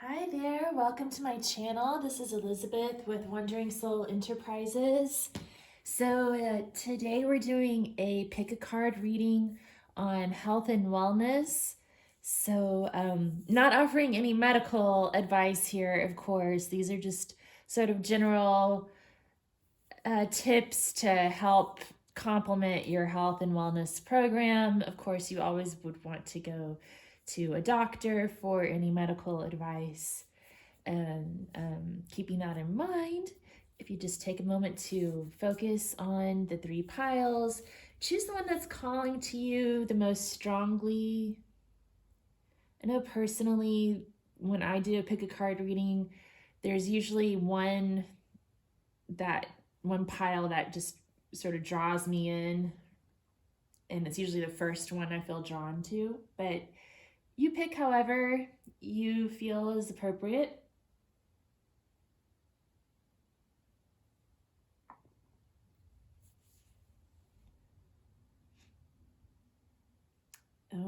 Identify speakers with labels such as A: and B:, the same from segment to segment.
A: Hi there, welcome to my channel. This is Elizabeth with Wandering Soul Enterprises. Today we're doing a pick a card reading on health and wellness. Not offering any medical advice here, of course. These are just sort of general tips to help complement your health and wellness program. Of course, you always would want to go to a doctor for any medical advice. And keeping that in mind, if you just take a moment to focus on the three piles, choose the one that's calling to you the most strongly. I know personally, when I do a pick a card reading, there's usually one pile that just sort of draws me in, and it's usually the first one I feel drawn to, but you pick however you feel is appropriate.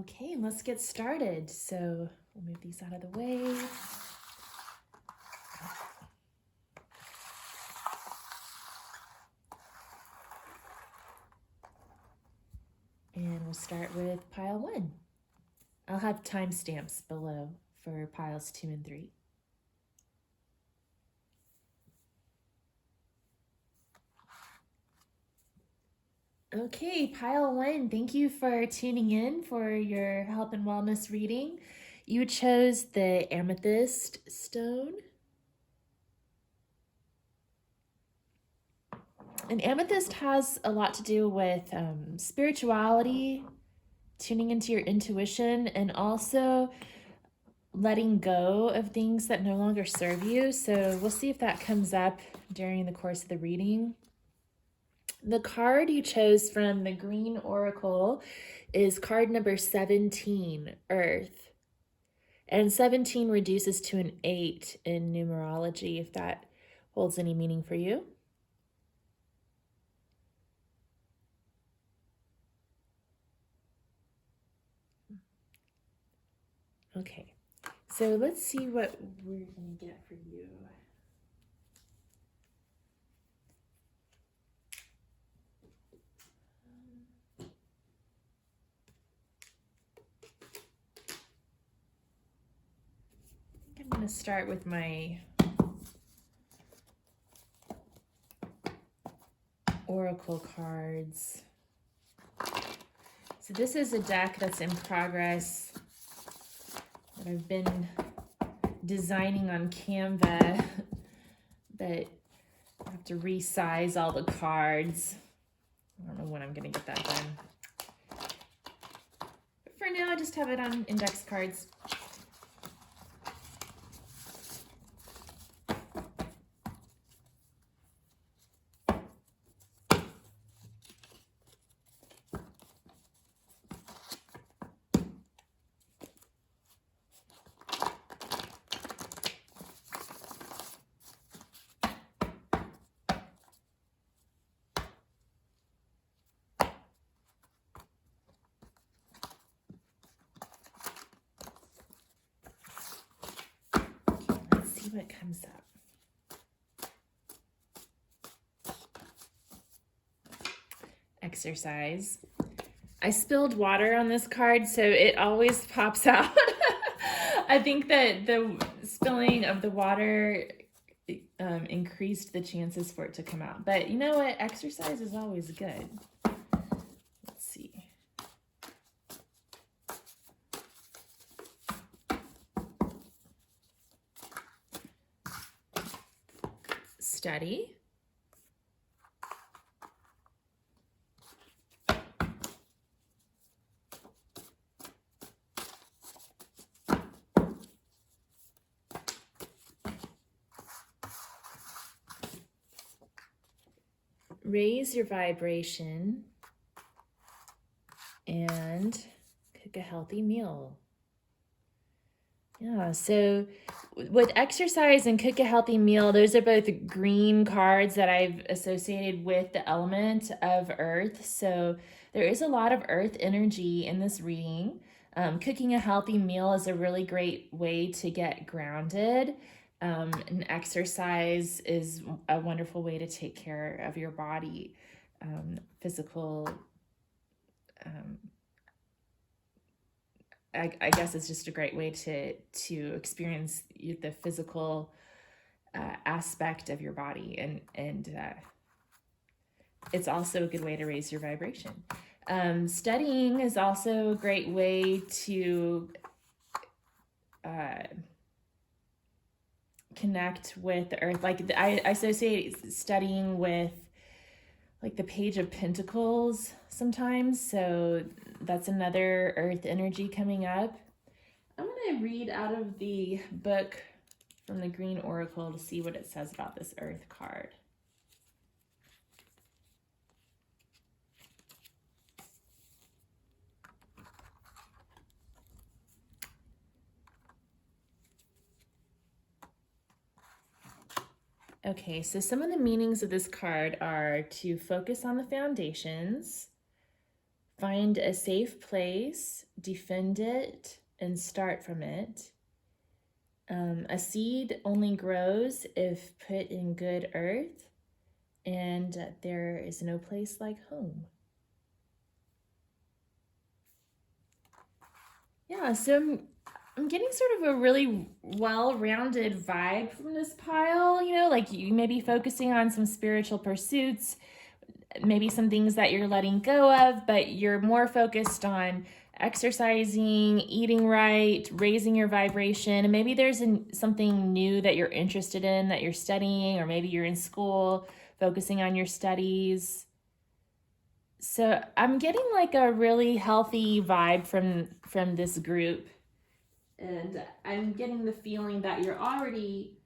A: Okay, let's get started. So we'll move these out of the way. And we'll start with pile 1. I'll have timestamps below for piles 2 and 3. Okay, pile 1, thank you for tuning in for your health and wellness reading. You chose the amethyst stone. And amethyst has a lot to do with spirituality, tuning into your intuition, and also letting go of things that no longer serve you. So we'll see if that comes up during the course of the reading. The card you chose from the Green Oracle is card number 17, Earth. And 17 reduces to an 8 in numerology, if that holds any meaning for you. Okay, so let's see what we're going to get for you. I'm going to start with my Oracle cards. So this is a deck that's in progress that I've been designing on Canva, but I have to resize all the cards. I don't know when I'm going to get that done. But for now, I just have it on index cards. What comes up. Exercise. I spilled water on this card, so it always pops out. I think that the spilling of the water increased the chances for it to come out. But you know what? Exercise is always good. Let's see. Study. Raise your vibration and cook a healthy meal. Yeah, so with exercise and cook a healthy meal, those are both green cards that I've associated with the element of earth. So there is a lot of earth energy in this reading. Cooking a healthy meal is a really great way to get grounded. And exercise is a wonderful way to take care of your body. Physical, um, I guess it's just a great way to experience the physical aspect of your body, and it's also a good way to raise your vibration. Studying is also a great way to connect with the earth. Like I associate studying with like the Page of Pentacles sometimes. So that's another earth energy coming up. I'm going to read out of the book from the Green Oracle to see what it says about this earth card. Okay, so some of the meanings of this card are to focus on the foundations, find a safe place, defend it, and start from it. A seed only grows if put in good earth, and there is no place like home. Yeah, so I'm getting sort of a really well-rounded vibe from this pile, you know, like you may be focusing on some spiritual pursuits, maybe some things that you're letting go of, but you're more focused on exercising, eating right, raising your vibration, and maybe there's something new that you're interested in, that you're studying, or maybe you're in school focusing on your studies. So I'm getting like a really healthy vibe from this group, and I'm getting the feeling that you're already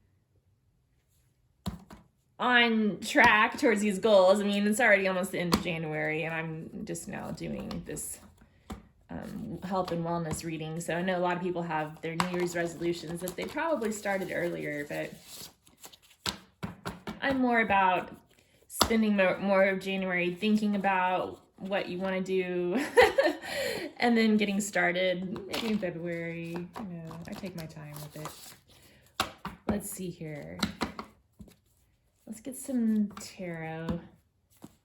A: on track towards these goals. I mean, it's already almost the end of January, and I'm just now doing this health and wellness reading. So I know a lot of people have their New Year's resolutions that they probably started earlier, but I'm more about spending more of January thinking about what you want to do and then getting started maybe in February. You know, I take my time with it. Let's see here. Let's get some tarot.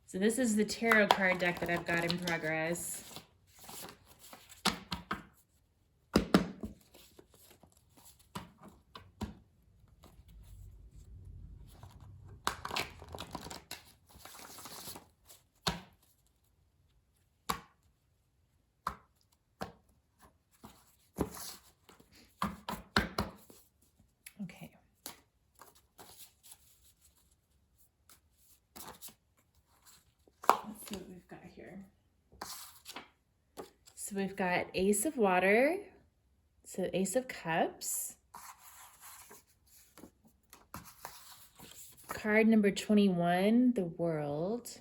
A: So this is the tarot card deck that I've got in progress. Okay. Let's see what we've got here. So we've got Ace of Water, so Ace of Cups. Card number 21, the World.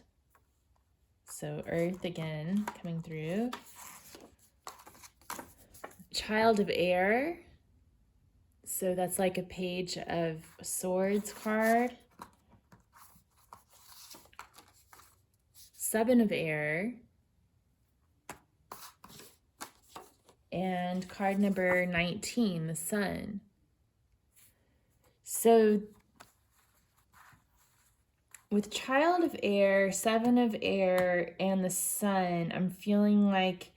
A: So Earth again coming through. Child of Air. So that's like a Page of Swords card. Seven of Air. And card number 19, the Sun. So with Child of Air, Seven of Air, and the Sun, I'm feeling like,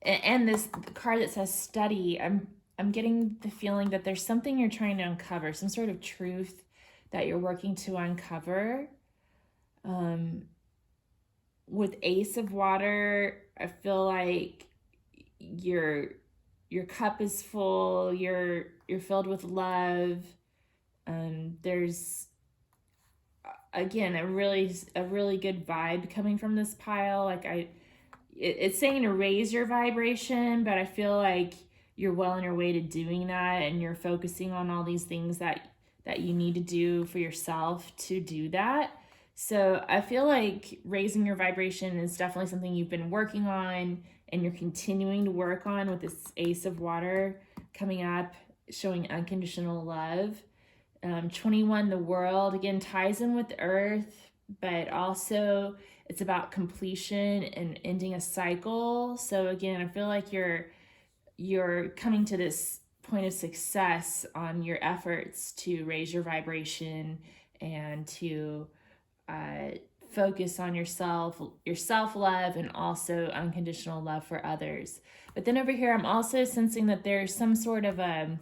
A: and this card that says Study, I'm getting the feeling that there's something you're trying to uncover, some sort of truth that you're working to uncover. With Ace of Water, I feel like your cup is full, you're filled with love. There's again a really good vibe coming from this pile. Like it's saying to raise your vibration, but I feel like you're well on your way to doing that, and you're focusing on all these things that you need to do for yourself to do that. So I feel like raising your vibration is definitely something you've been working on, and you're continuing to work on with this Ace of Water coming up, showing unconditional love. 21, the World, again, ties in with Earth, but also it's about completion and ending a cycle. So again, I feel like you're you're coming to this point of success on your efforts to raise your vibration and to focus on yourself, your self-love, and also unconditional love for others. But then over here, I'm also sensing that there's some sort of a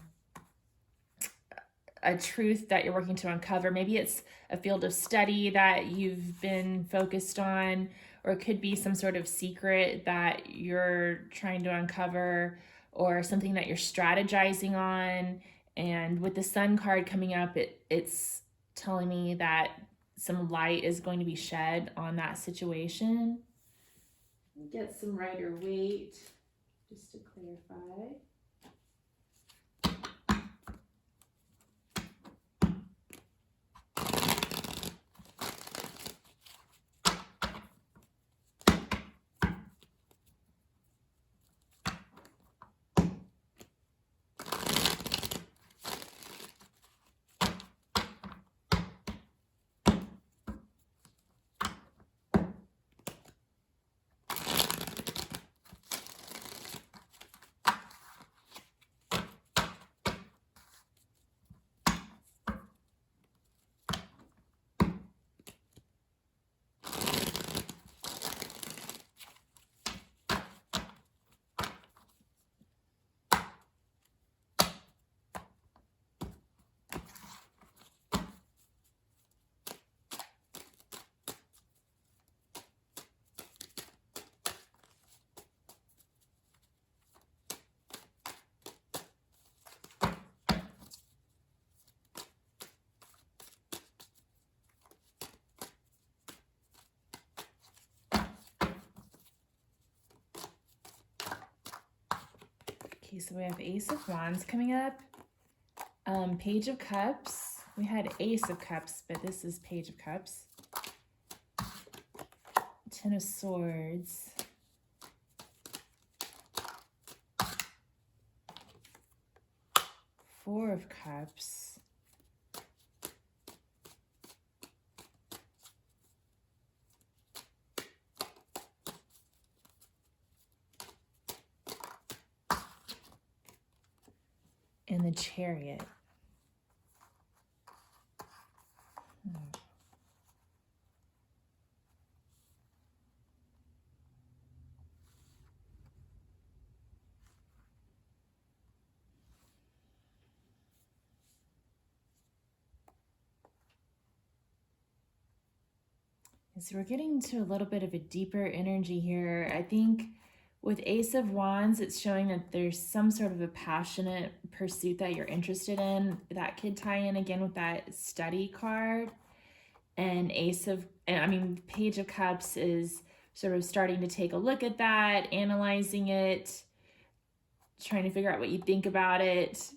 A: truth that you're working to uncover. Maybe it's a field of study that you've been focused on, or it could be some sort of secret that you're trying to uncover, or something that you're strategizing on. And with the Sun card coming up, it's telling me that some light is going to be shed on that situation. Get some Rider Waite just to clarify. Okay, so we have Ace of Wands coming up, Page of Cups. We had Ace of Cups, but this is Page of Cups. Ten of Swords. Four of Cups. And the Chariot. So we're getting to a little bit of a deeper energy here. I think with Ace of Wands, it's showing that there's some sort of a passionate pursuit that you're interested in. That could tie in again with that study card. And Page of Cups is sort of starting to take a look at that, analyzing it, trying to figure out what you think about it,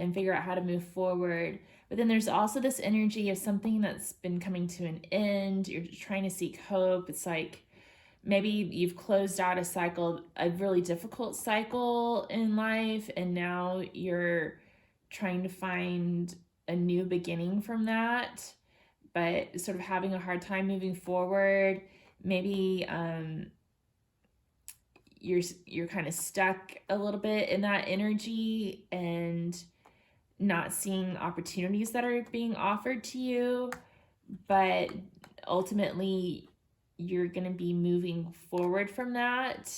A: and figure out how to move forward. But then there's also this energy of something that's been coming to an end. You're trying to seek hope. It's like maybe you've closed out a cycle, a really difficult cycle in life, and now you're trying to find a new beginning from that, but sort of having a hard time moving forward. Maybe you're kind of stuck a little bit in that energy and not seeing opportunities that are being offered to you, but ultimately you're going to be moving forward from that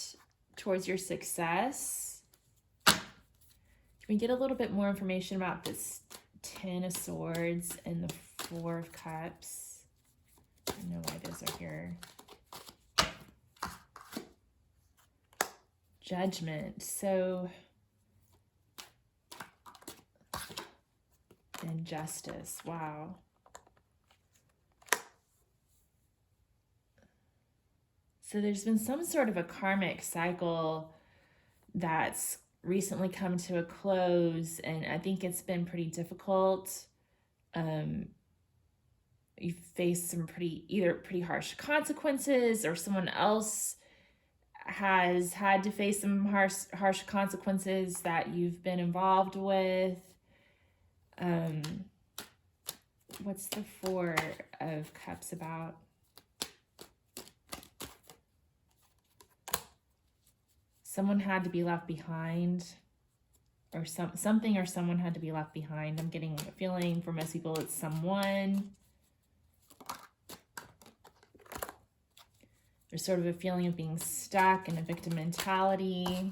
A: towards your success. Can we get a little bit more information about this Ten of Swords and the Four of Cups? I don't know why those are here. Judgment. So, and Justice. Wow. So there's been some sort of a karmic cycle that's recently come to a close, and I think it's been pretty difficult. You've faced some either pretty harsh consequences, or someone else has had to face some harsh consequences that you've been involved with. What's the Four of Cups about? someone had to be left behind, or something or someone had to be left behind. I'm getting a feeling for most people it's someone. There's sort of a feeling of being stuck in a victim mentality.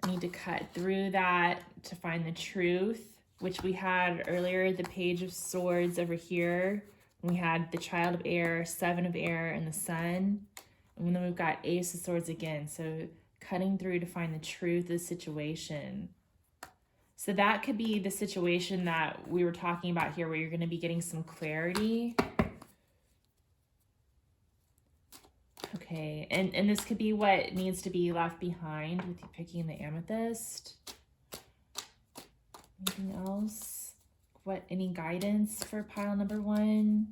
A: I need to cut through that to find the truth, which we had earlier, the Page of Swords over here. We had the Child of Air, Seven of Air, and the Sun. And then we've got Ace of Swords again. So cutting through to find the truth of the situation. So that could be the situation that we were talking about here, where you're going to be getting some clarity. Okay, and this could be what needs to be left behind with you picking the amethyst. Anything else? Any guidance for pile number 1?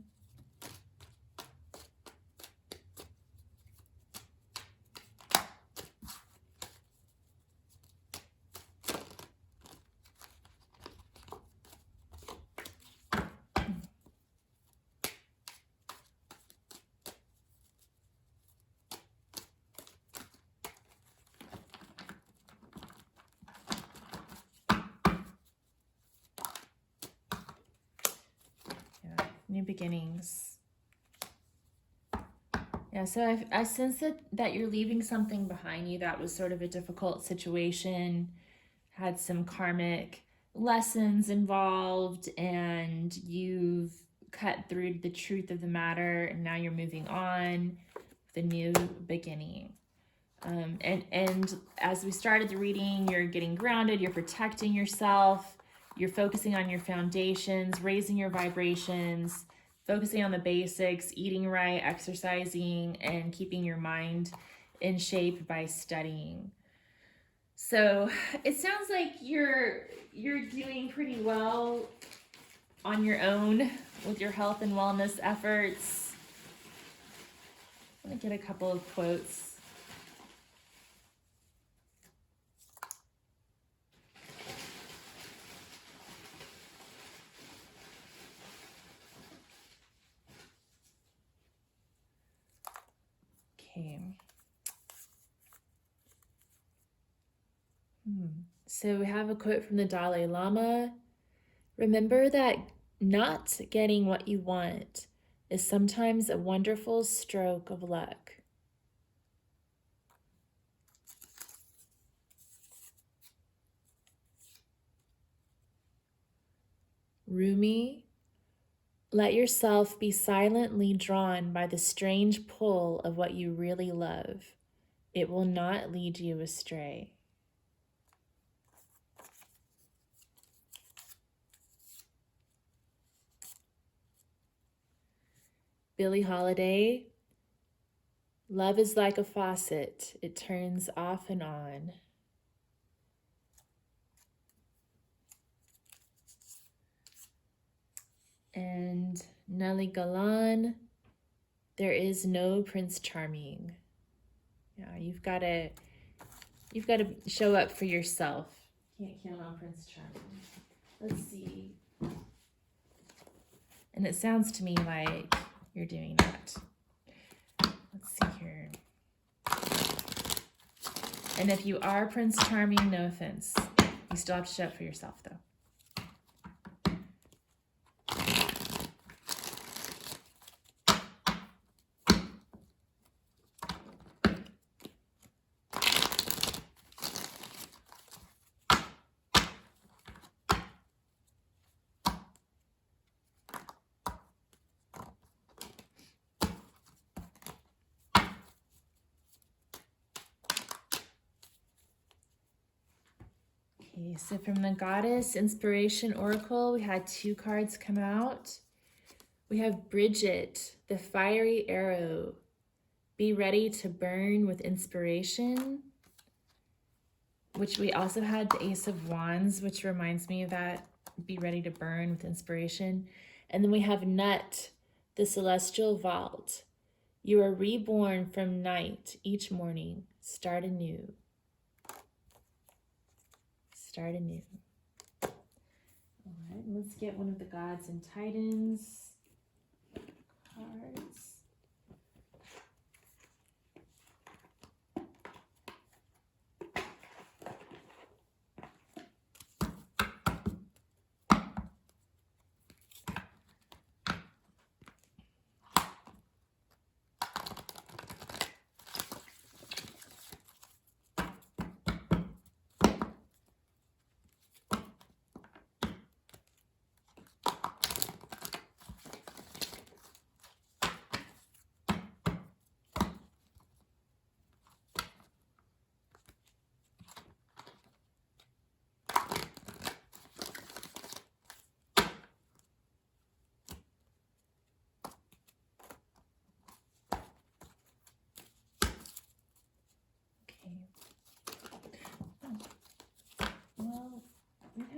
A: New beginnings. Yeah, so I sense that you're leaving something behind you that was sort of a difficult situation, had some karmic lessons involved, and you've cut through the truth of the matter, and now you're moving on with a new beginning. And as we started the reading, you're getting grounded, you're protecting yourself, you're focusing on your foundations, raising your vibrations, focusing on the basics, eating right, exercising, and keeping your mind in shape by studying. So it sounds like you're doing pretty well on your own with your health and wellness efforts. I'm going to get a couple of quotes. Okay. So we have a quote from the Dalai Lama. Remember that not getting what you want is sometimes a wonderful stroke of luck. Rumi, let yourself be silently drawn by the strange pull of what you really love. It will not lead you astray. Billie Holiday, love is like a faucet. It turns off and on. And Nellie Galan, there is no Prince Charming. Yeah, you've got to show up for yourself. Can't count on Prince Charming. Let's see. And it sounds to me like you're doing that. Let's see here. And if you are Prince Charming, no offense. You still have to show up for yourself, though. Okay, so from the Goddess Inspiration Oracle, we had 2 cards come out. We have Bridget, the fiery arrow. Be ready to burn with inspiration. Which we also had the Ace of Wands, which reminds me of that. Be ready to burn with inspiration. And then we have Nut, the celestial vault. You are reborn from night each morning. Start anew. Start anew. All right, let's get one of the Gods and Titans cards.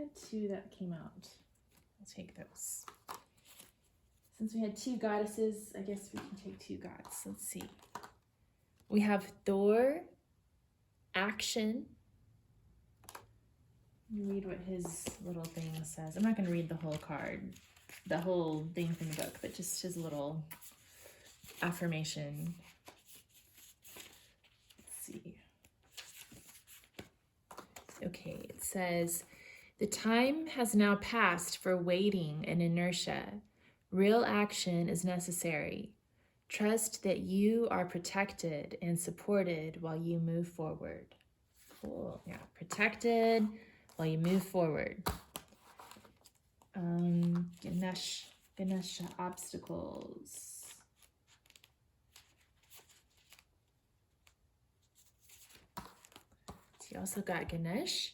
A: had two that came out. I'll take those. Since we had two goddesses, I guess we can take two gods. Let's see. We have Thor, action. Let me read what his little thing says. I'm not going to read the whole card, the whole thing from the book, but just his little affirmation. Let's see. Okay, it says, the time has now passed for waiting and inertia. Real action is necessary. Trust that you are protected and supported while you move forward. Cool. Yeah, protected while you move forward. Ganesha obstacles. So you also got Ganesh.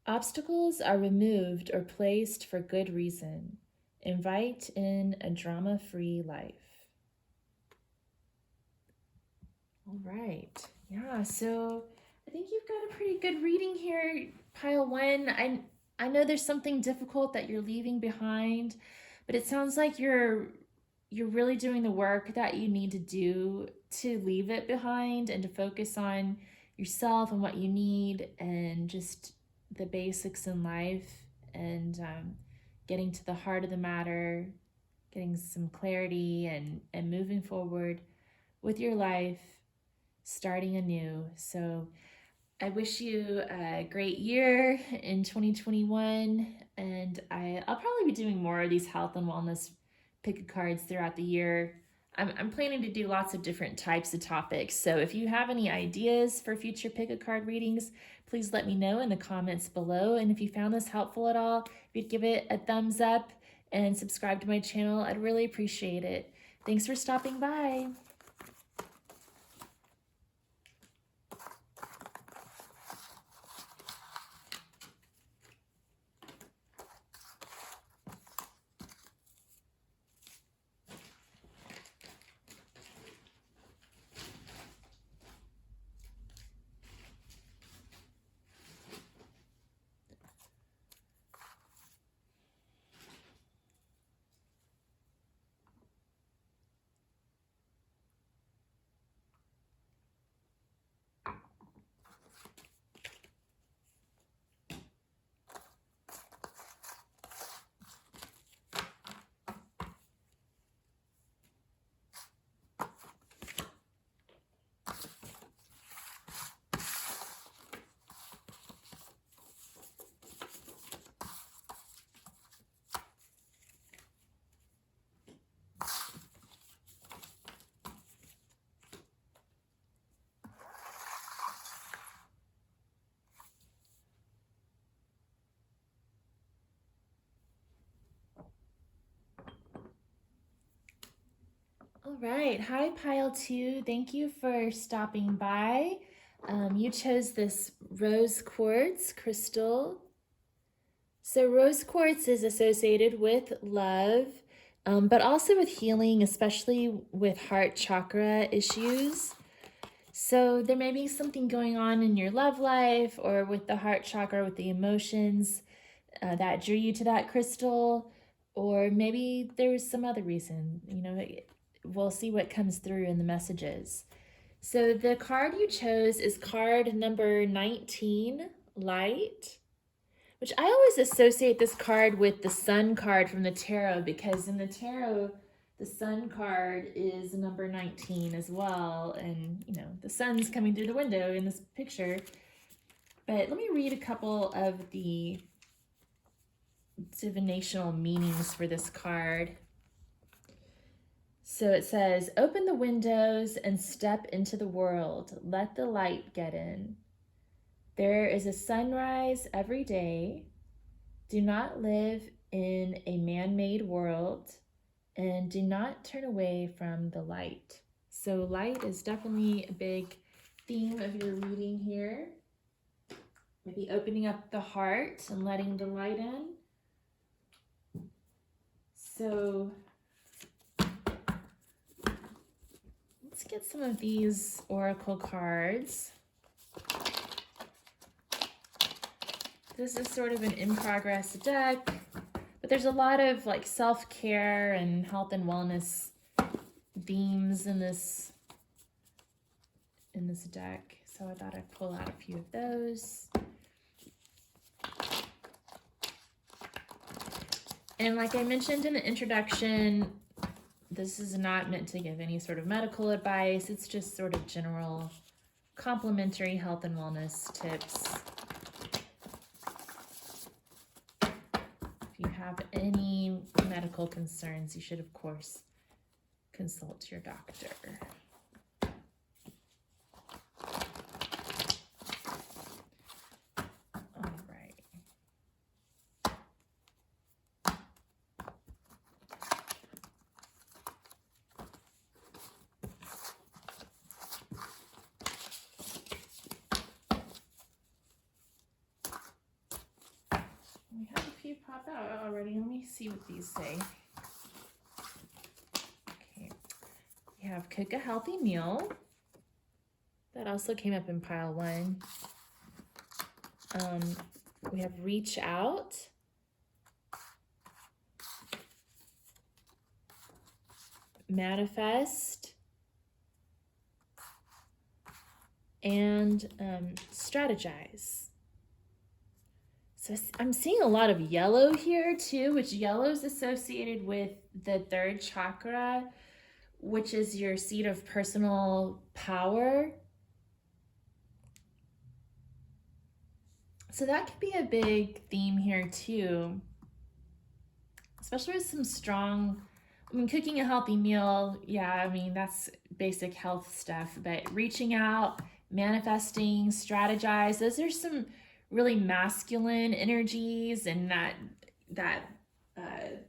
A: Obstacles are removed or placed for good reason. Invite in a drama-free life. All right. Yeah, so I think you've got a pretty good reading here, pile one. I know there's something difficult that you're leaving behind, but it sounds like you're really doing the work that you need to do to leave it behind and to focus on yourself and what you need and just the basics in life and getting to the heart of the matter, getting some clarity and moving forward with your life, starting anew. So I wish you a great year in 2021, and I'll probably be doing more of these health and wellness pick cards throughout the year. I'm planning to do lots of different types of topics, so if you have any ideas for future pick a card readings, please let me know in the comments below. And if you found this helpful at all, if you'd give it a thumbs up and subscribe to my channel, I'd really appreciate it. Thanks for stopping by. All right, hi Pile 2, thank you for stopping by. You chose this rose quartz crystal. So rose quartz is associated with love, but also with healing, especially with heart chakra issues. So there may be something going on in your love life or with the heart chakra, with the emotions that drew you to that crystal, or maybe there was some other reason, you know. We'll see what comes through in the messages. So the card you chose is card number 19, Light, which I always associate this card with the Sun card from the tarot, because in the tarot, the Sun card is number 19 as well. And, you know, the sun's coming through the window in this picture. But let me read a couple of the divinational meanings for this card. So it says, open the windows and step into the world. Let the light get in. There is a sunrise every day. Do not live in a man-made world, and do not turn away from the light. So light is definitely a big theme of your reading here. Maybe opening up the heart and letting the light in. So let's get some of these oracle cards. This is sort of an in-progress deck, but there's a lot of like self-care and health and wellness themes in this deck. So I thought I'd pull out a few of those. And like I mentioned in the introduction, this is not meant to give any sort of medical advice. It's just sort of general complimentary health and wellness tips. If you have any medical concerns, you should, of course, consult your doctor. All right. We have a few pop out already. Let me see what these say. Okay. We have cook a healthy meal. That also came up in pile 1. We have reach out. Manifest. And strategize. So I'm seeing a lot of yellow here too, which yellow is associated with the 3rd chakra, which is your seat of personal power. So that could be a big theme here too, especially with some strong, cooking a healthy meal. Yeah, I mean, that's basic health stuff, but reaching out, manifesting, strategize, those are some really masculine energies, and that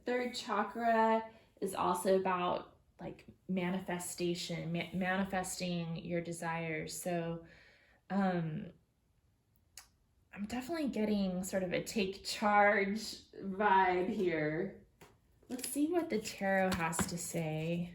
A: 3rd chakra is also about like manifestation, manifesting your desires. So I'm definitely getting sort of a take charge vibe here. Let's see what the tarot has to say.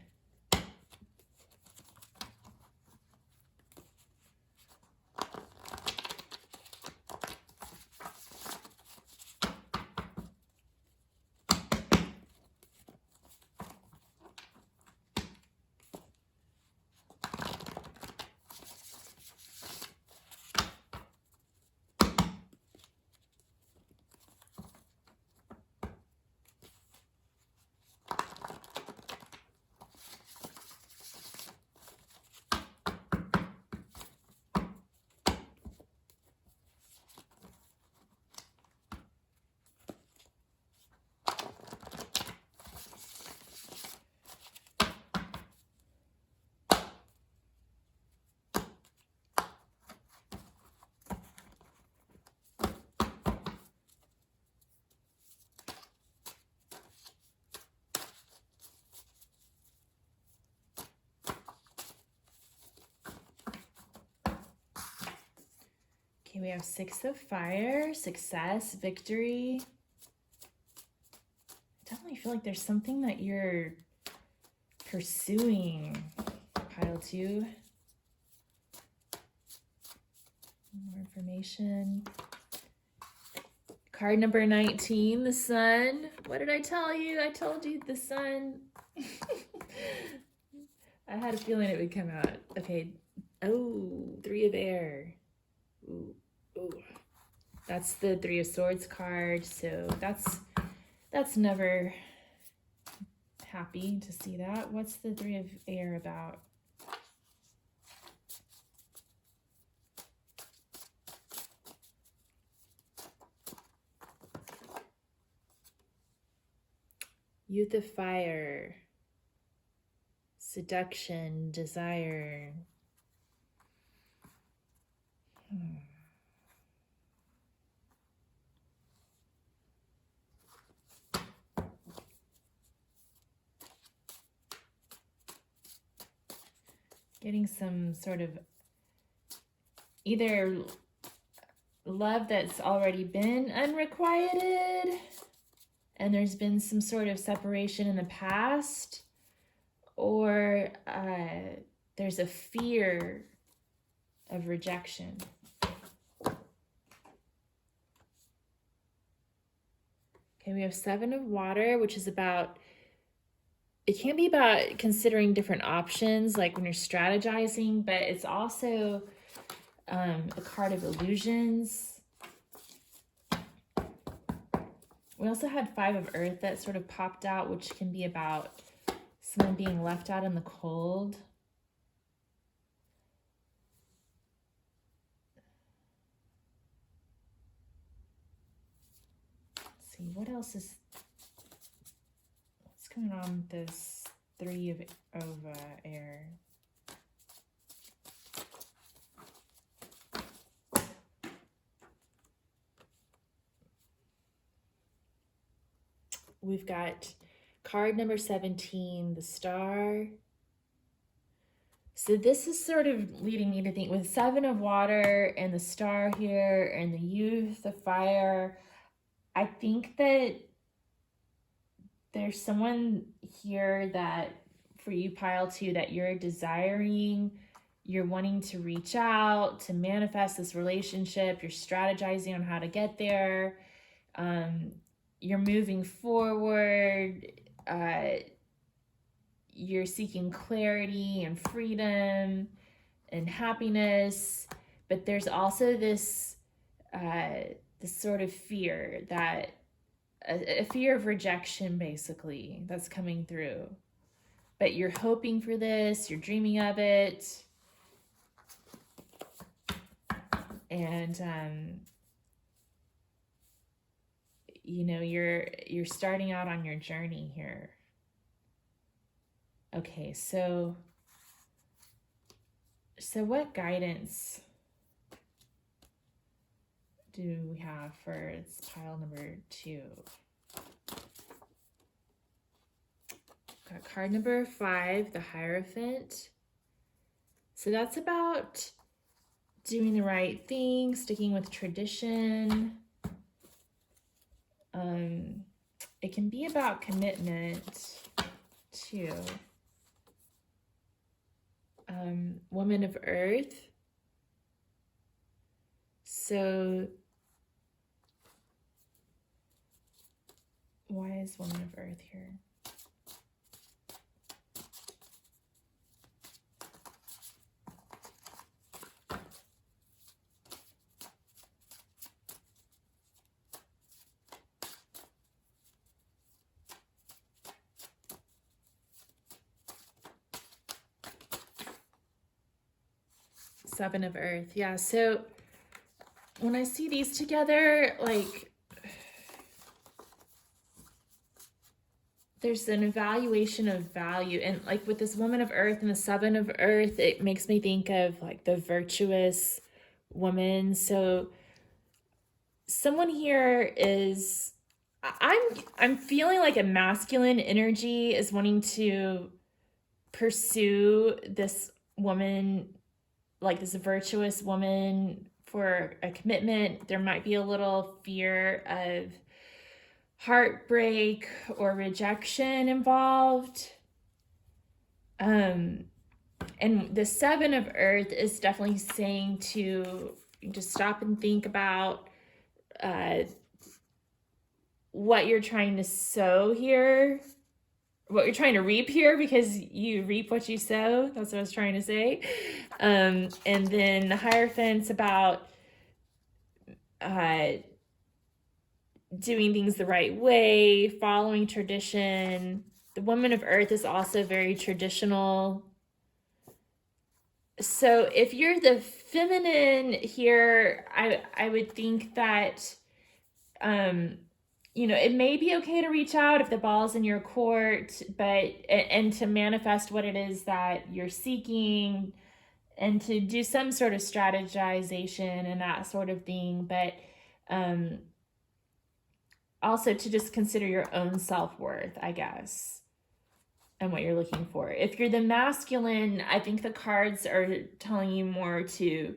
A: Okay, we have 6 of fire, success, victory. I definitely feel like there's something that you're pursuing. Pile 2. More information. Card number 19, the sun. What did I tell you? I told you the sun. I had a feeling it would come out. Okay. Oh, 3 of air. Ooh. Ooh. That's the 3 of swords card. So that's never happy to see that. What's the 3 of air about? Youth of fire, seduction, desire. Getting some sort of either love that's already been unrequited and there's been some sort of separation in the past, or there's a fear of rejection. Okay, we have Seven of Water, which is about, it can be about considering different options, like when you're strategizing, but it's also a card of illusions. We also had Five of Earth that sort of popped out, which can be about someone being left out in the cold. Let's see, what else is, what's going on with this Three of Air? We've got card number 17, the Star. So this is sort of leading me to think with Seven of Water and the Star here and the Youth, the Fire, I think that there's someone here that, for you, pile two, that you're desiring, you're wanting to reach out, to manifest this relationship, you're strategizing on how to get there, you're moving forward, you're seeking clarity and freedom and happiness, but there's also this sort of fear, that a fear of rejection, basically, that's coming through. But you're hoping for this, you're dreaming of it, and you know, you're starting out on your journey here. Okay, so what guidance do we have for pile number 2? Got card number 5, the Hierophant. So that's about doing the right thing, sticking with tradition. It can be about commitment too. Woman of Earth. So why is Woman of Earth here? Seven of Earth. Yeah, so when I see these together, like, there's an evaluation of value. And like with this Woman of Earth and the Seven of Earth, it makes me think of like the virtuous woman. So someone here is, I'm feeling like a masculine energy is wanting to pursue this woman, like this virtuous woman, for a commitment. There might be a little fear of heartbreak or rejection involved. And the Seven of Earth is definitely saying to just stop and think about what you're trying to sow here, what you're trying to reap here, because you reap what you sow. That's what I was trying to say. And then the Hierophant's about doing things the right way, following tradition. The Woman of Earth is also very traditional. So if you're the feminine here, I would think that, you know, it may be okay to reach out if the ball's in your court, but, and to manifest what it is that you're seeking, and to do some sort of strategization and that sort of thing. But also to just consider your own self-worth, I guess, and what you're looking for. If you're the masculine, I think the cards are telling you more to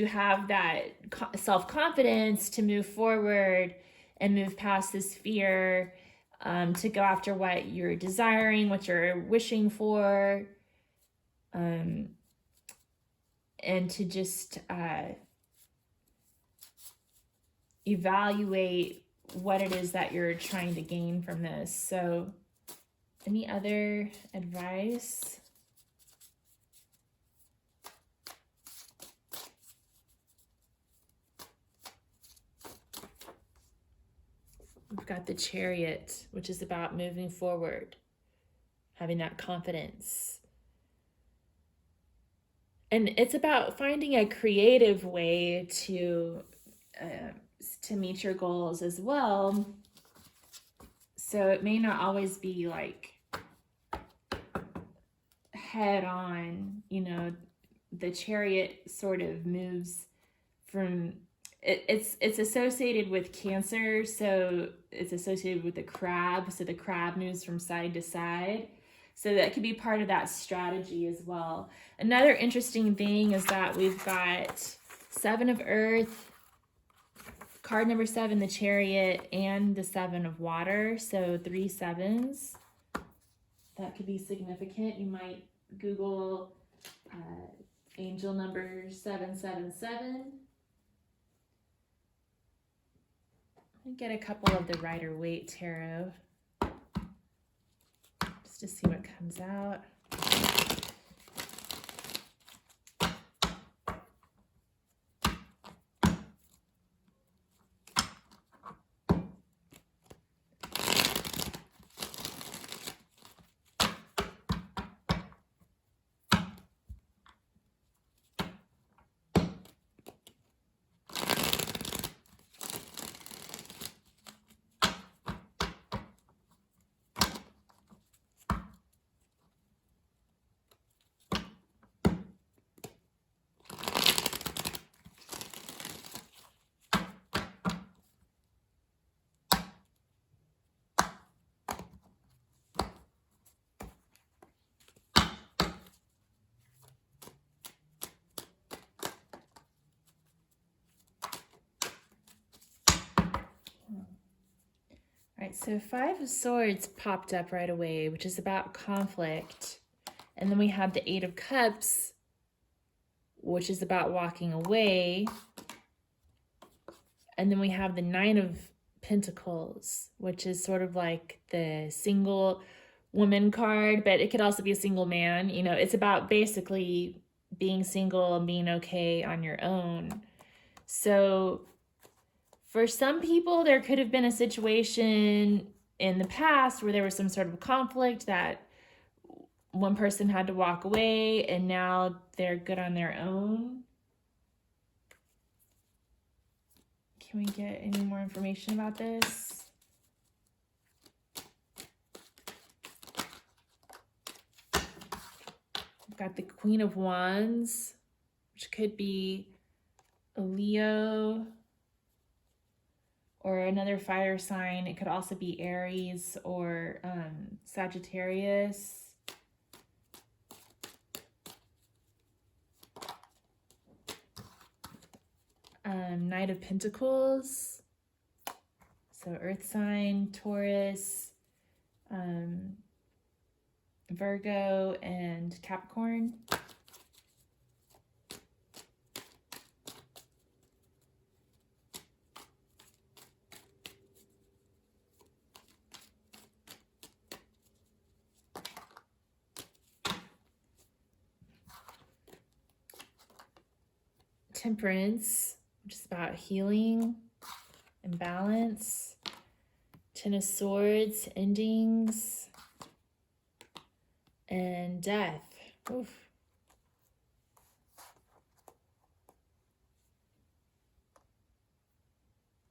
A: have that self-confidence, to move forward and move past this fear, to go after what you're desiring, what you're wishing for, and to just evaluate what it is that you're trying to gain from this. So any other advice? We've got the Chariot, which is about moving forward, having that confidence. And it's about finding a creative way to meet your goals as well. So it may not always be like head on, you know. The Chariot sort of moves from, it's associated with Cancer, so it's associated with the crab, so the crab moves from side to side. So that could be part of that strategy as well. Another interesting thing is that we've got 7 of Earth, card number 7, the Chariot, and the 7 of Water. So 3 sevens. That could be significant. You might Google angel number 777. And get a couple of the Rider-Waite Tarot just to see what comes out. All right, so 5 of Swords popped up right away, which is about conflict. And then we have the 8 of Cups, which is about walking away. And then we have the 9 of Pentacles, which is sort of like the single woman card, but it could also be a single man. You know, it's about basically being single and being okay on your own. So for some people, there could have been a situation in the past where there was some sort of conflict that one person had to walk away and now they're good on their own. Can we get any more information about this? We've got the Queen of Wands, which could be a Leo or another fire sign. It could also be Aries or Sagittarius. Knight of Pentacles, so Earth sign, Taurus, Virgo, and Capricorn. Temperance, which is about healing and balance. 10 of Swords, endings, and death. Oof.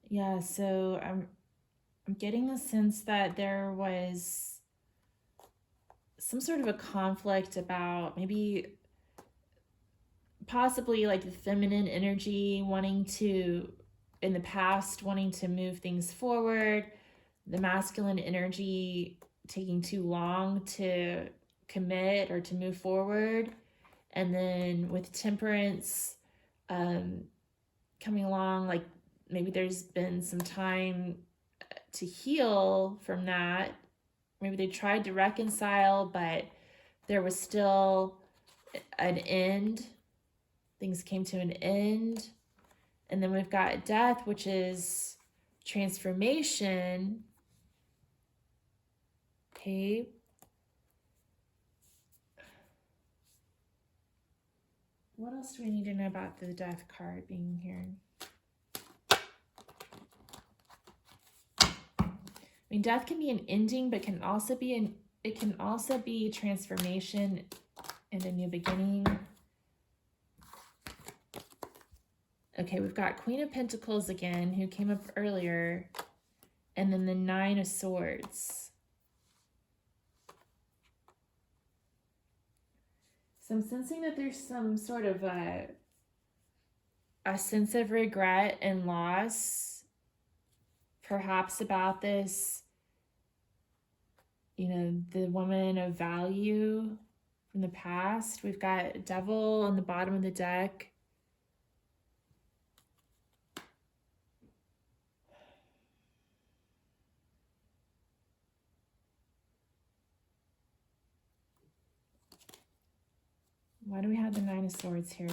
A: Yeah, so I'm getting a sense that there was some sort of a conflict about maybe possibly like the feminine energy wanting to, in the past, wanting to move things forward, the masculine energy taking too long to commit or to move forward. And then with Temperance coming along, like maybe there's been some time to heal from that. Maybe they tried to reconcile, but there was still an end. Things came to an end. And then we've got death, which is transformation. Okay. What else do we need to know about the death card being here? I mean, death can be an ending, but can also be it can also be transformation and a new beginning. Okay, we've got Queen of Pentacles again, who came up earlier, and then the Nine of Swords. So I'm sensing that there's some sort of a sense of regret and loss, perhaps about this, the woman of value from the past. We've got Devil on the bottom of the deck. Why do we have the Nine of Swords here?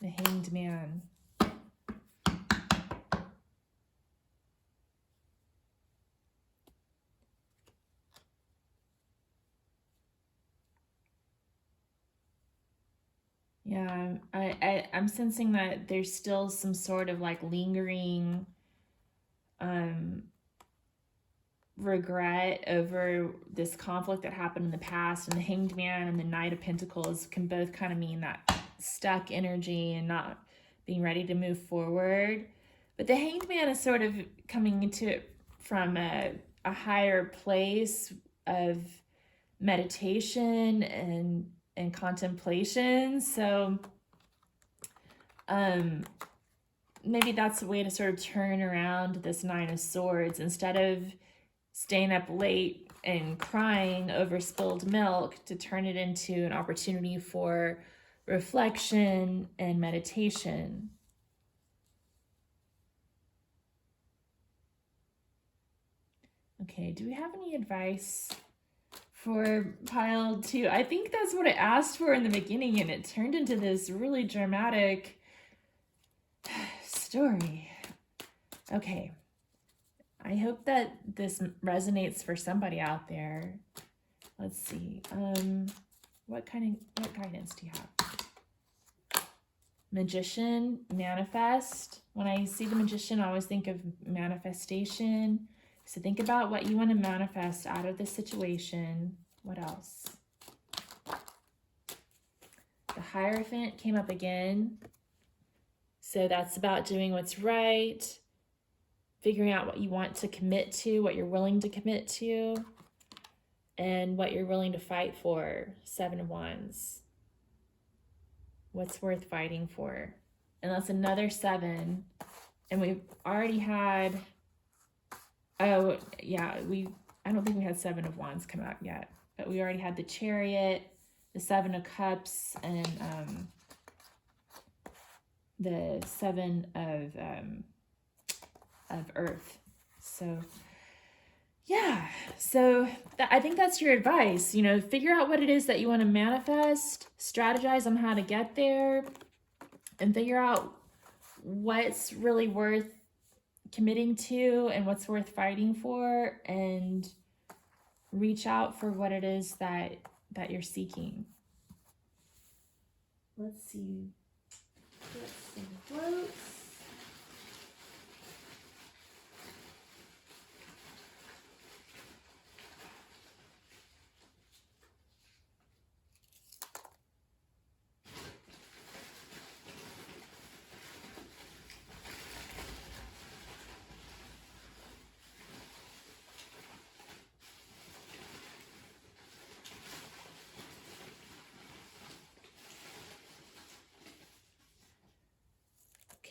A: The Hanged Man. Yeah, I'm sensing that there's still some sort of like lingering regret over this conflict that happened in the past. And the Hanged Man and the Knight of Pentacles can both kind of mean that stuck energy and not being ready to move forward. But the Hanged Man is sort of coming into it from a higher place of meditation and contemplation. So maybe that's a way to sort of turn around this Nine of Swords. Instead of staying up late and crying over spilled milk, to turn it into an opportunity for reflection and meditation. Okay, do we have any advice for pile 2? I think that's what I asked for in the beginning, and it turned into this really dramatic story. Okay. I hope that this resonates for somebody out there. Let's see. What guidance do you have? Magician, manifest. When I see the Magician, I always think of manifestation. So think about what you want to manifest out of this situation. What else? The Hierophant came up again. So that's about doing what's right, figuring out what you want to commit to, what you're willing to commit to, and what you're willing to fight for. 7 of Wands. What's worth fighting for? And that's another 7. And we've already had, oh yeah, I don't think we had 7 of Wands come out yet, but we already had the Chariot, the 7 of Cups, and the 7 of Earth. So yeah, so I think that's your advice. Figure out what it is that you want to manifest, strategize on how to get there, and figure out what's really worth committing to and what's worth fighting for, and reach out for what it is that you're seeking. Let's see. Get some quotes.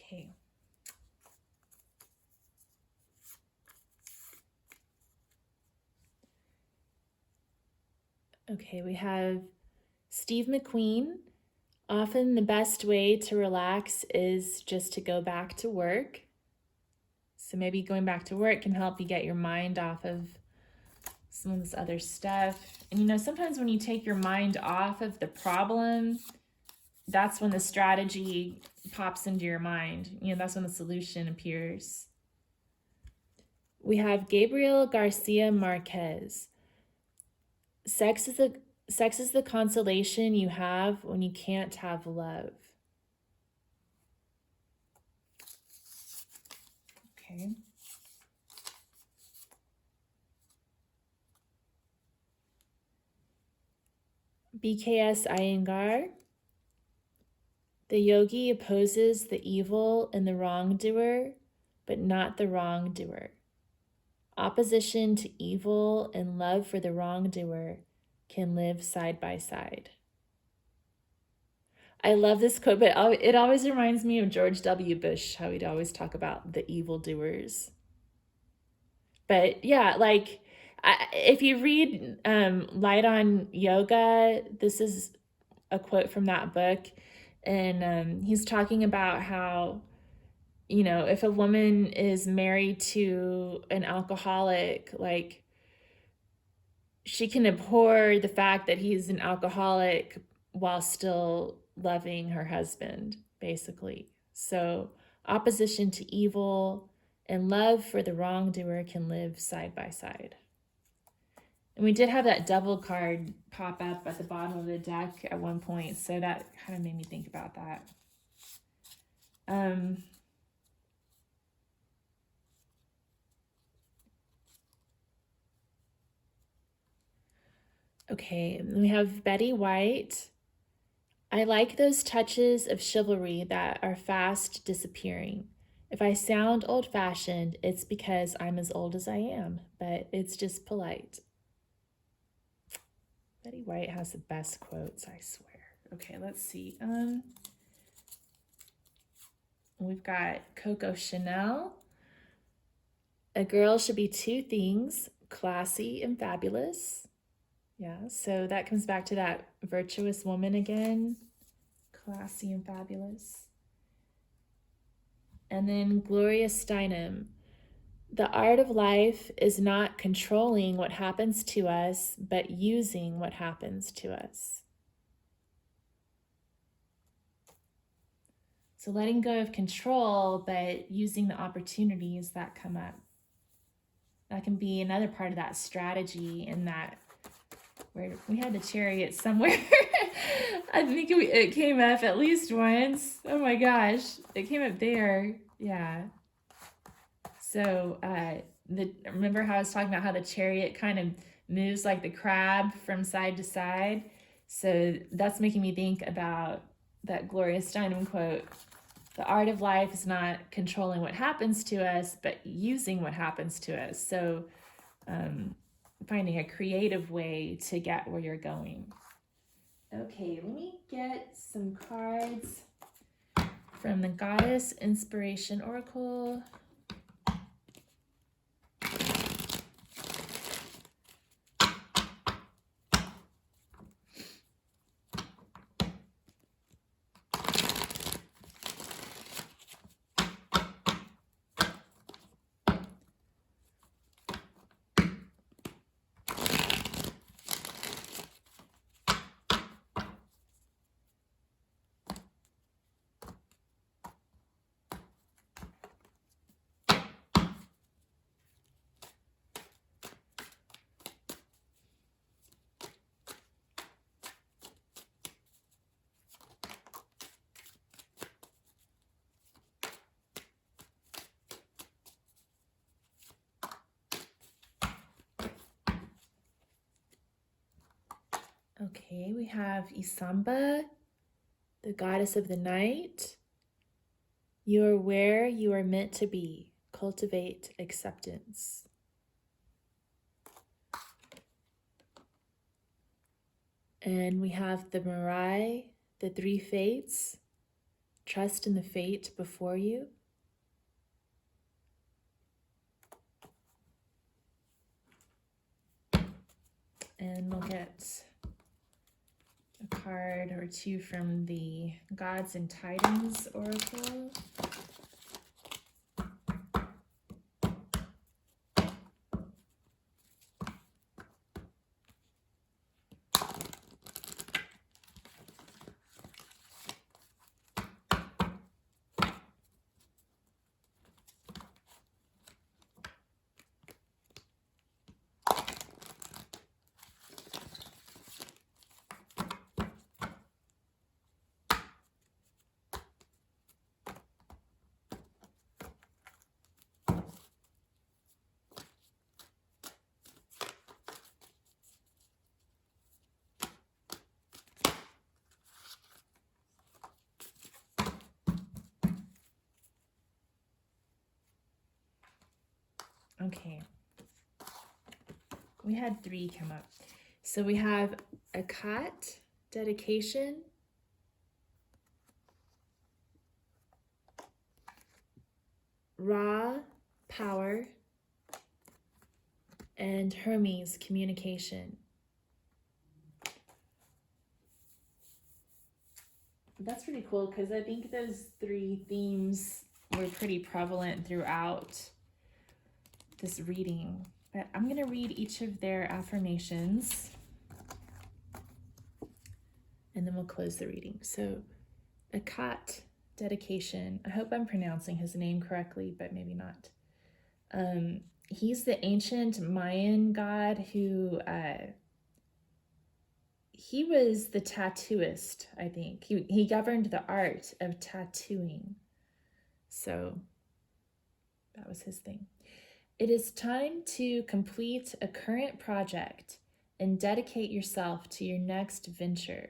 A: Okay. Okay, we have Steve McQueen. Often the best way to relax is just to go back to work. So maybe going back to work can help you get your mind off of some of this other stuff. And you know, sometimes when you take your mind off of the problem, that's when the strategy pops into your mind. You know, that's when the solution appears. We have Gabriel Garcia Marquez. Sex is the consolation you have when you can't have love. Okay. BKS Iyengar. The yogi opposes the evil in the wrongdoer, but not the wrongdoer. Opposition to evil and love for the wrongdoer can live side by side. I love this quote, but it always reminds me of George W. Bush, how he'd always talk about the evildoers. But yeah, like if you read Light on Yoga, this is a quote from that book. And he's talking about how, you know, if a woman is married to an alcoholic, like she can abhor the fact that he's an alcoholic while still loving her husband, basically. So opposition to evil and love for the wrongdoer can live side by side. And we did have that double card pop up at the bottom of the deck at one point, so that kind of made me think about that. Okay, we have Betty White. I like those touches of chivalry that are fast disappearing. If I sound old-fashioned, it's because I'm as old as I am, but it's just polite. Betty White has the best quotes, I swear. Okay, let's see. We've got Coco Chanel. A girl should be two things, classy and fabulous. Yeah, so that comes back to that virtuous woman again, classy and fabulous. And then Gloria Steinem. The art of life is not controlling what happens to us, but using what happens to us. So letting go of control, but using the opportunities that come up. That can be another part of that strategy, in that where we had the chariot somewhere. I think it came up at least once. Oh my gosh, it came up there. Yeah. So remember how I was talking about how the chariot kind of moves like the crab from side to side? So that's making me think about that Gloria Steinem quote. The art of life is not controlling what happens to us, but using what happens to us. So finding a creative way to get where you're going. Okay, let me get some cards from the Goddess Inspiration Oracle. Okay, we have Isamba, the goddess of the night. You are where you are meant to be. Cultivate acceptance. And we have the Mirai, the three fates. Trust in the fate before you. And we'll get a card or two from the Gods and Tidings Oracle. Okay. We had 3 come up. So we have Akat, dedication. Ra, power. And Hermes, communication. That's pretty cool because I think those 3 themes were pretty prevalent throughout this reading. But I'm going to read each of their affirmations and then we'll close the reading. So, Akat, dedication. I hope I'm pronouncing his name correctly, but maybe not. He's the ancient Mayan god who, he was the tattooist, I think. He governed the art of tattooing. So that was his thing. It is time to complete a current project and dedicate yourself to your next venture.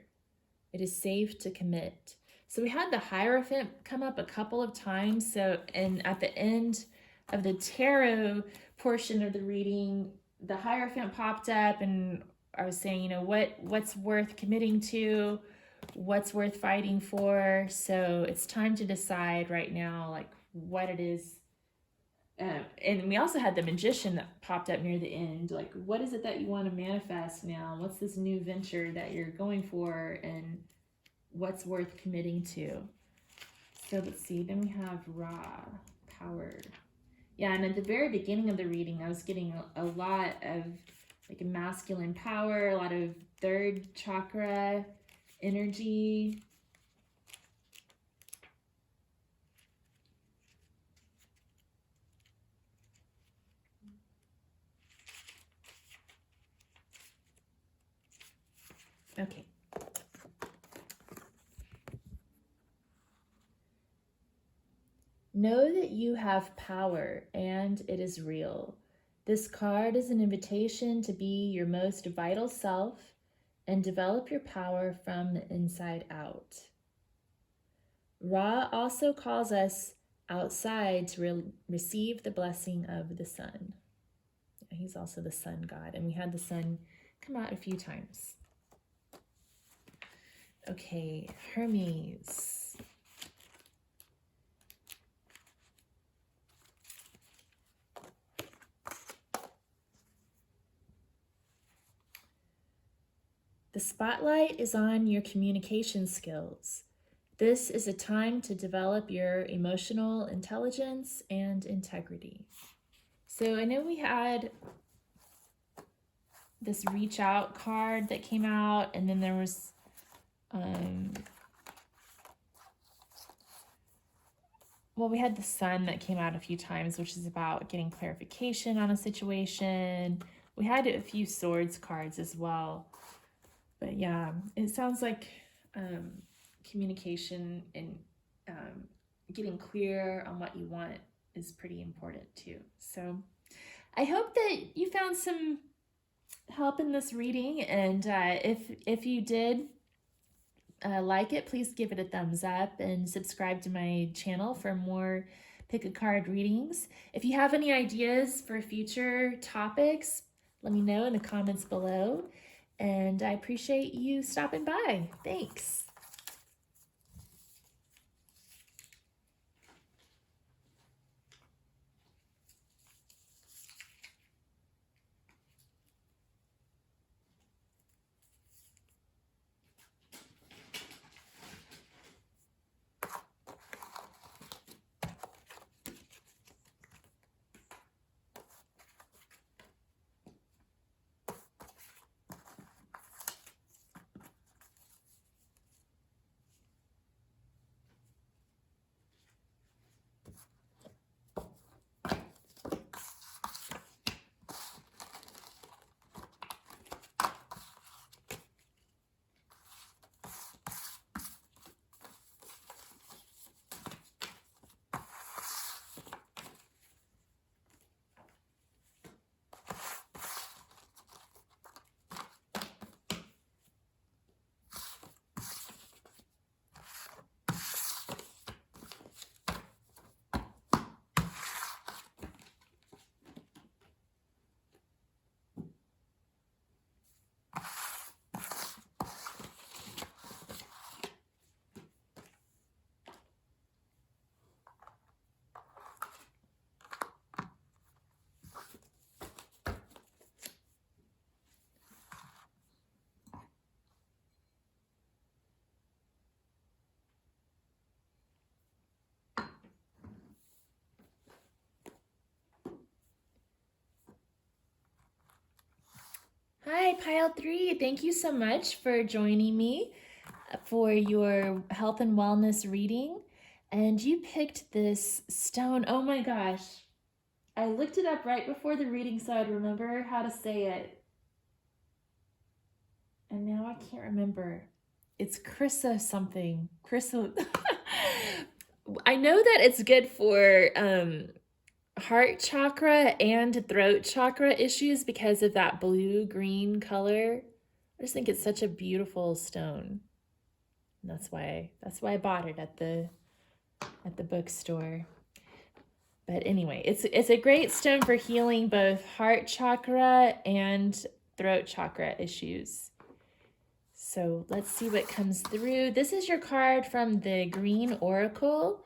A: It is safe to commit. So we had the Hierophant come up a couple of times. So, and at the end of the tarot portion of the reading, the Hierophant popped up and I was saying, you know, what's worth committing to, what's worth fighting for. So it's time to decide right now, like what it is. And we also had the Magician that popped up near the end. Like, what is it that you want to manifest now? What's this new venture that you're going for and what's worth committing to? So let's see. Then we have Ra, power. Yeah, and at the very beginning of the reading, I was getting a lot of like masculine power, a lot of 3rd chakra energy. Okay. Know that you have power and it is real. This card is an invitation to be your most vital self and develop your power from the inside out. Ra also calls us outside to receive the blessing of the sun. He's also the sun god, and we had the sun come out a few times. Okay, Hermes. The spotlight is on your communication skills. This is a time to develop your emotional intelligence and integrity. So I know we had this reach out card that came out, and then there was well, we had the sun that came out a few times, which is about getting clarification on a situation. We had a few swords cards as well. But yeah, it sounds like communication and getting clear on what you want is pretty important too. So I hope that you found some help in this reading, and if you did like it, please give it a thumbs up and subscribe to my channel for more pick a card readings. If you have any ideas for future topics, let me know in the comments below. And I appreciate you stopping by. Thanks. Hi, Pile 3. Thank you so much for joining me for your health and wellness reading. And you picked this stone. Oh my gosh. I looked it up right before the reading so I'd remember how to say it. And now I can't remember. It's Chrysa something. Chrysa. I know that it's good for heart chakra and throat chakra issues because of that blue-green color. I just think it's such a beautiful stone. And that's why I bought it at the bookstore. But anyway, it's a great stone for healing both heart chakra and throat chakra issues. So let's see what comes through. This is your card from the Green Oracle,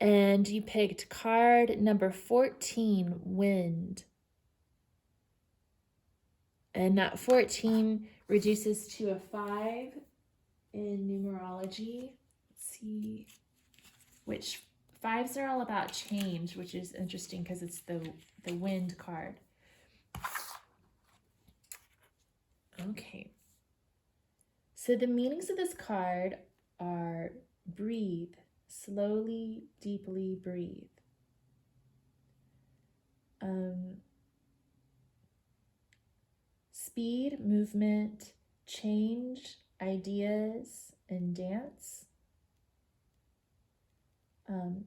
A: and you picked card number 14, Wind. And that 14 reduces to a 5 in numerology. Let's see, which 5s are all about change, which is interesting because it's the wind card. Okay. So the meanings of this card are breathe, slowly, deeply breathe. Speed, movement, change, ideas, and dance.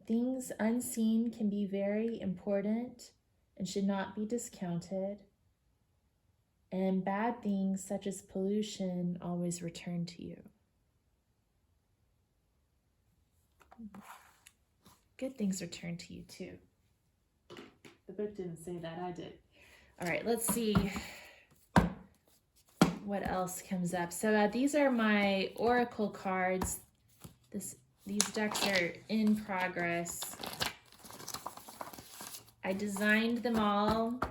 A: Things unseen can be very important and should not be discounted. And bad things such as pollution always return to you. Good things return to you too. The book didn't say that, I did. All right, let's see what else comes up. So these are my oracle cards. These decks are in progress. I designed them all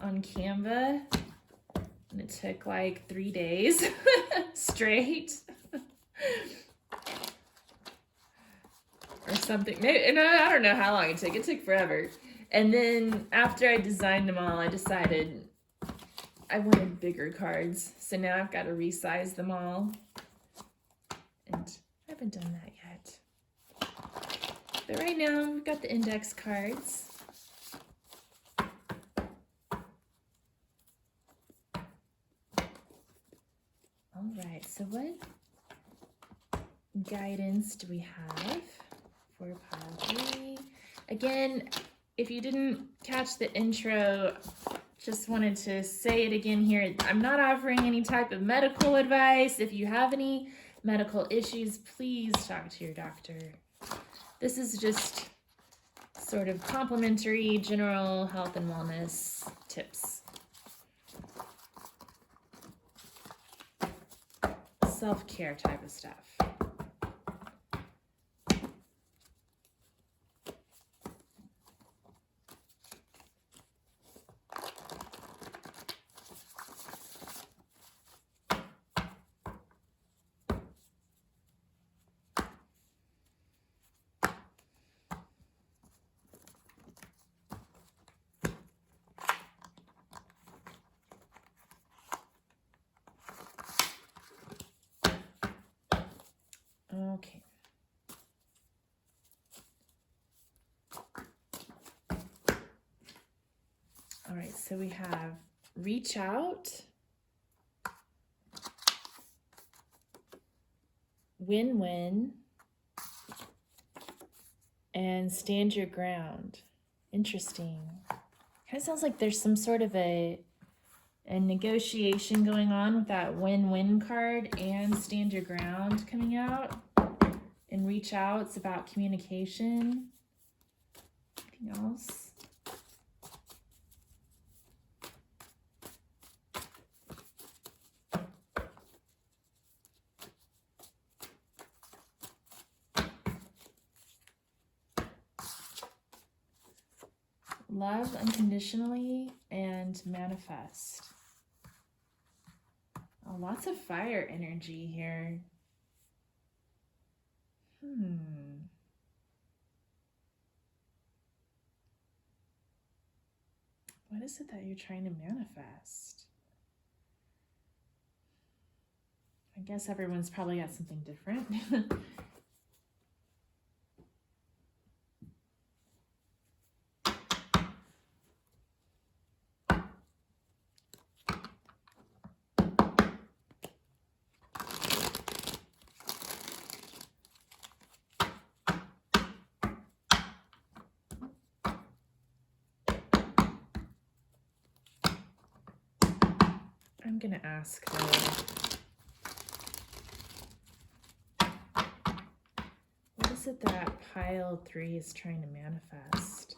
A: on Canva, and it took like 3 days straight. Or something. Maybe, no, I don't know how long it took. It took forever. And then after I designed them all, I decided I wanted bigger cards. So now I've got to resize them all. And I haven't done that yet. But right now, we've got the index cards. All right, so what guidance do we have for pile 3? Again, if you didn't catch the intro, just wanted to say it again here. I'm not offering any type of medical advice. If you have any medical issues, please talk to your doctor. This is just sort of complimentary general health and wellness tips. Self-care type of stuff. Okay. All right, so we have reach out, win-win, and stand your ground. Interesting. Kind of sounds like there's some sort of a negotiation going on with that win-win card and stand your ground coming out. And reach out, it's about communication. Anything else? Love unconditionally and manifest. Oh, lots of fire energy here. What is it that you're trying to manifest? I guess everyone's probably got something different. I'm going to ask though, what is it that pile 3 is trying to manifest?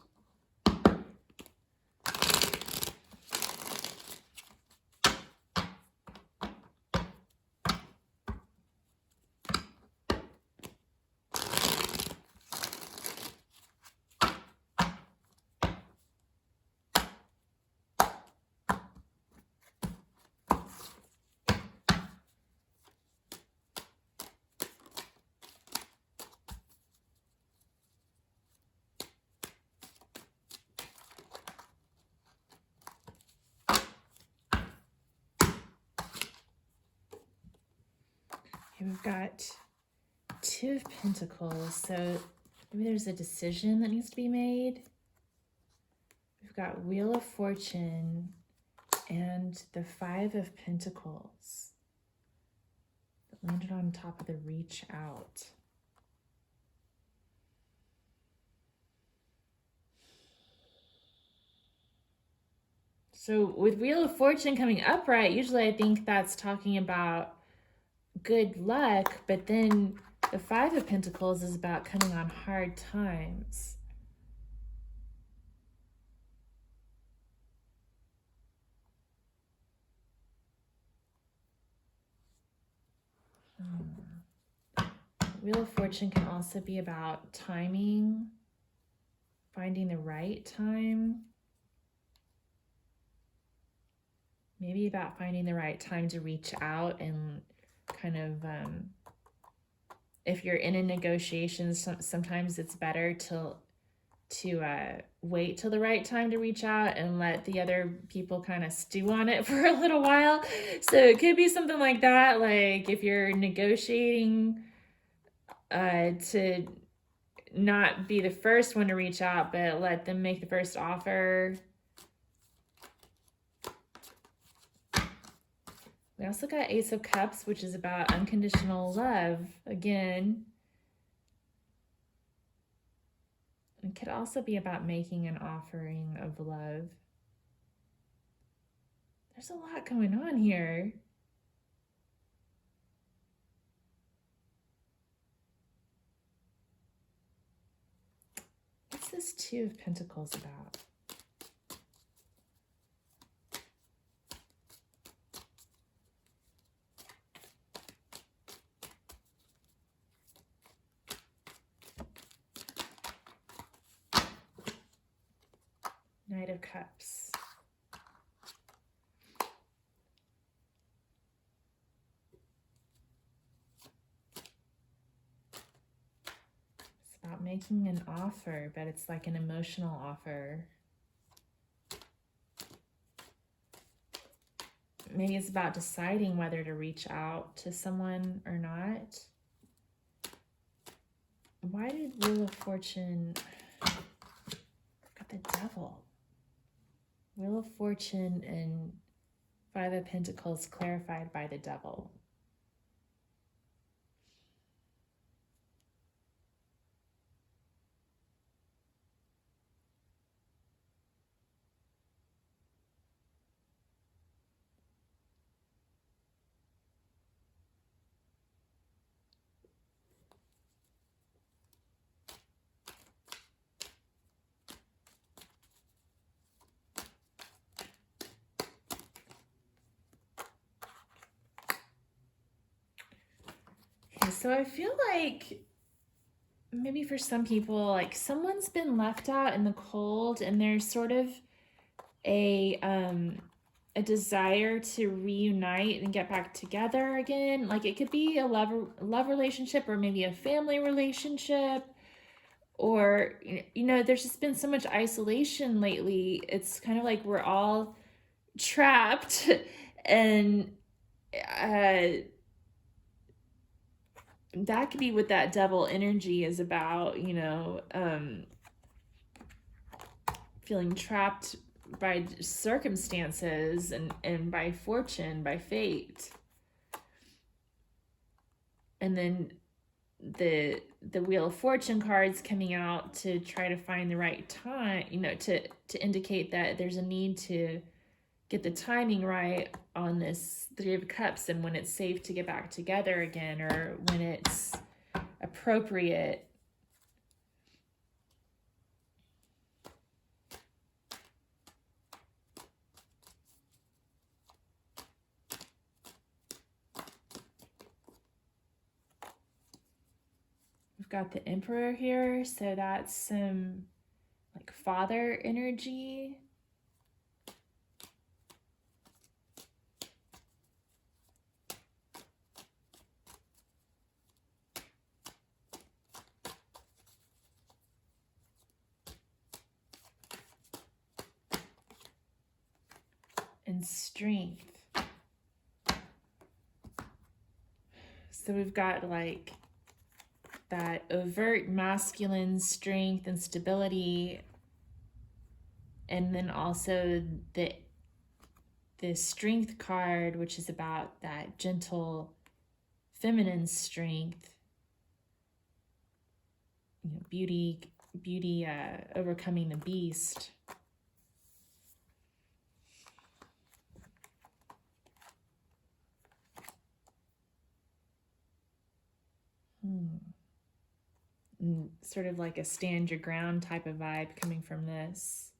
A: Okay, we've got 2 of Pentacles, so maybe there's a decision that needs to be made. We've got Wheel of Fortune and the 5 of Pentacles that landed on top of the Reach Out. So with Wheel of Fortune coming upright, usually I think that's talking about good luck, but then the 5 of Pentacles is about coming on hard times. Wheel of Fortune can also be about timing, finding the right time. Maybe about finding the right time to reach out and kind of, if you're in a negotiation, sometimes it's better to wait till the right time to reach out and let the other people kind of stew on it for a little while. So it could be something like that. Like if you're negotiating to not be the first one to reach out, but let them make the first offer. We also got Ace of Cups, which is about unconditional love again. It could also be about making an offering of love. There's a lot going on here. What's this 2 of Pentacles about? Knight of Cups. It's about making an offer, but it's like an emotional offer. Maybe it's about deciding whether to reach out to someone or not. Why did Wheel of Fortune... Got the Devil. Wheel of Fortune and 5 of Pentacles clarified by the Devil. So I feel like maybe for some people, like someone's been left out in the cold and there's sort of a desire to reunite and get back together again. Like it could be a love relationship or maybe a family relationship, or, you know, there's just been so much isolation lately. It's kind of like we're all trapped and that could be what that double energy is about, feeling trapped by circumstances and by fortune, by fate. And then the Wheel of Fortune cards coming out to try to find the right time, to indicate that there's a need to get the timing right on this Three of Cups, and when it's safe to get back together again, or when it's appropriate. We've got the Emperor here, so that's some like father energy. And strength. So we've got like that overt masculine strength and stability, and then also the strength card, which is about that gentle feminine strength, beauty overcoming the beast. Sort of like a stand your ground type of vibe coming from this.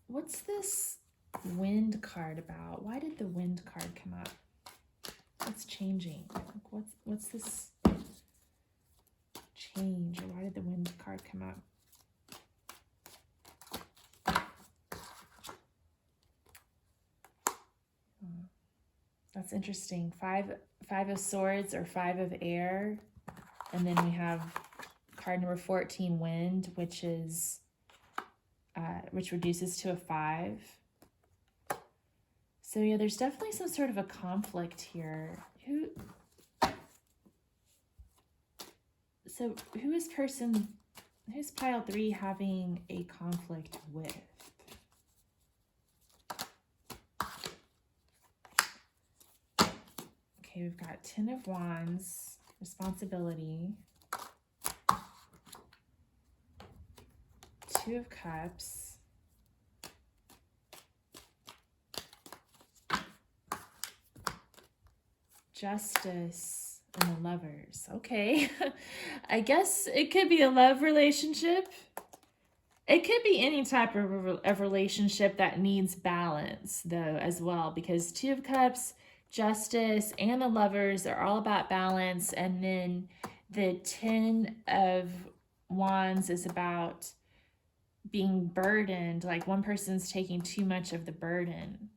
A: What's this wind card about? Why did the wind card come up? What's changing? Like what's this change? Or why did the wind card come up? That's interesting. Five of Swords or Five of Air. And then we have card number 14, Wind, which is which reduces to a 5. So yeah, there's definitely some sort of a conflict here. Who's pile 3 having a conflict with? Okay, we've got 10 of Wands, responsibility. 2 of Cups. Justice and the Lovers. Okay. I guess it could be a love relationship. It could be any type of relationship that needs balance, though, as well, because 2 of Cups, Justice, and the Lovers are all about balance. And then the 10 of Wands is about being burdened, like one person's taking too much of the burden.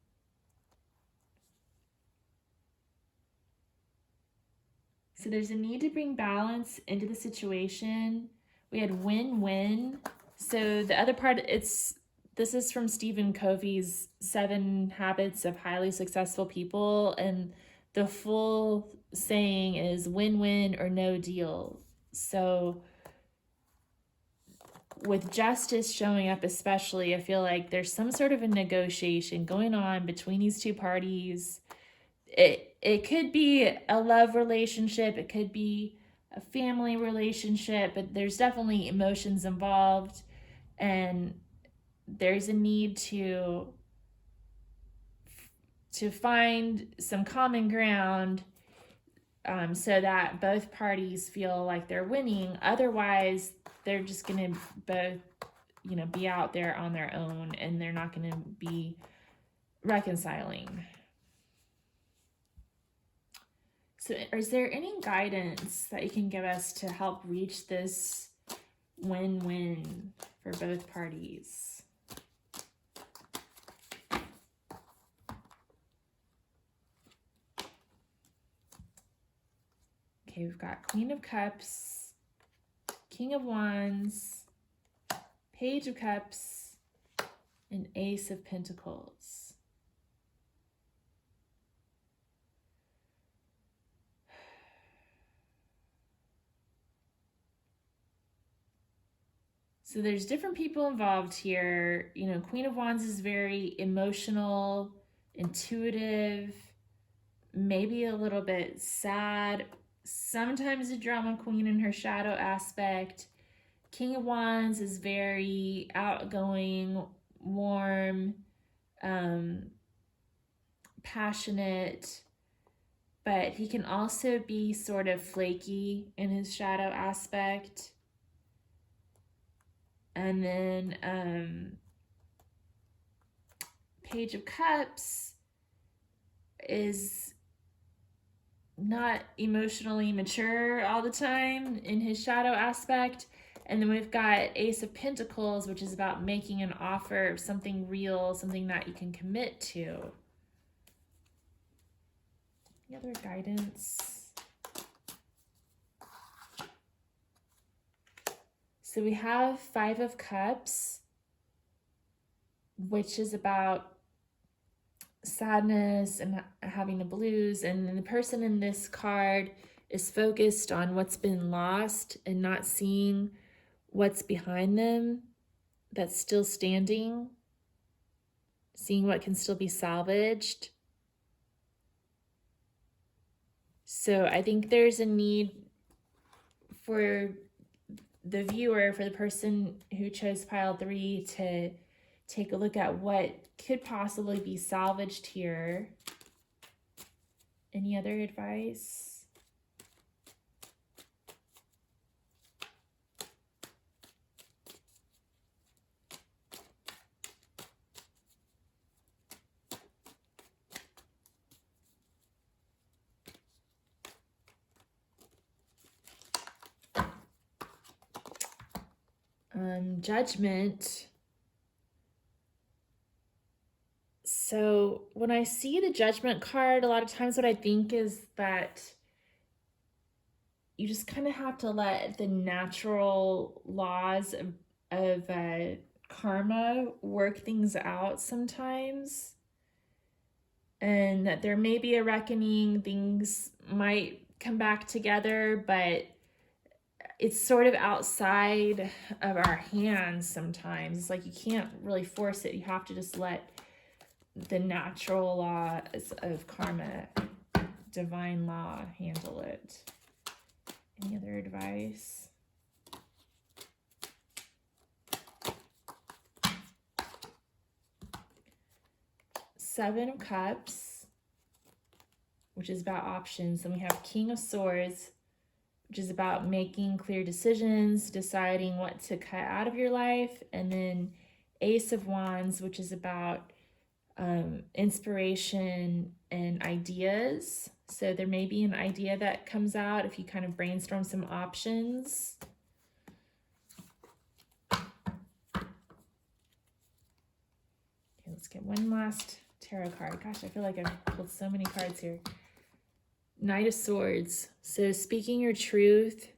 A: So there's a need to bring balance into the situation. We had win-win. So the other part, this is from Stephen Covey's 7 Habits of Highly Successful People. And the full saying is win-win or no deal. So with justice showing up especially, I feel like there's some sort of a negotiation going on between these two parties. It could be a love relationship, it could be a family relationship, but there's definitely emotions involved, and there's a need to find some common ground, so that both parties feel like they're winning. Otherwise, they're just going to both, be out there on their own, and they're not going to be reconciling. So is there any guidance that you can give us to help reach this win-win for both parties? Okay, we've got Queen of Cups, King of Wands, Page of Cups, and Ace of Pentacles. So there's different people involved here. You know, Queen of Wands is very emotional, intuitive, maybe a little bit sad, sometimes a drama queen in her shadow aspect. King of Wands is very outgoing, warm, passionate, but he can also be sort of flaky in his shadow aspect. And then Page of Cups is not emotionally mature all the time in his shadow aspect. And then we've got Ace of Pentacles, which is about making an offer of something real, something that you can commit to. Any other guidance? So we have Five of Cups, which is about sadness and having the blues. And then the person in this card is focused on what's been lost and not seeing what's behind them that's still standing, seeing what can still be salvaged. So I think there's a need for the viewer, for the person who chose pile 3, to take a look at what could possibly be salvaged here. Any other advice? Judgment. So when I see the Judgment card, a lot of times what I think is that you just kind of have to let the natural laws of karma work things out sometimes. And that there may be a reckoning, things might come back together, but it's sort of outside of our hands sometimes. It's like you can't really force it. You have to just let the natural laws of karma, divine law, handle it. Any other advice? Seven of Cups, which is about options. Then we have King of Swords, which is about making clear decisions, deciding what to cut out of your life. And then Ace of Wands, which is about inspiration and ideas. So there may be an idea that comes out if you kind of brainstorm some options. Okay, let's get one last tarot card. Gosh, I feel like I've pulled so many cards here. Knight of Swords. So speaking your truth,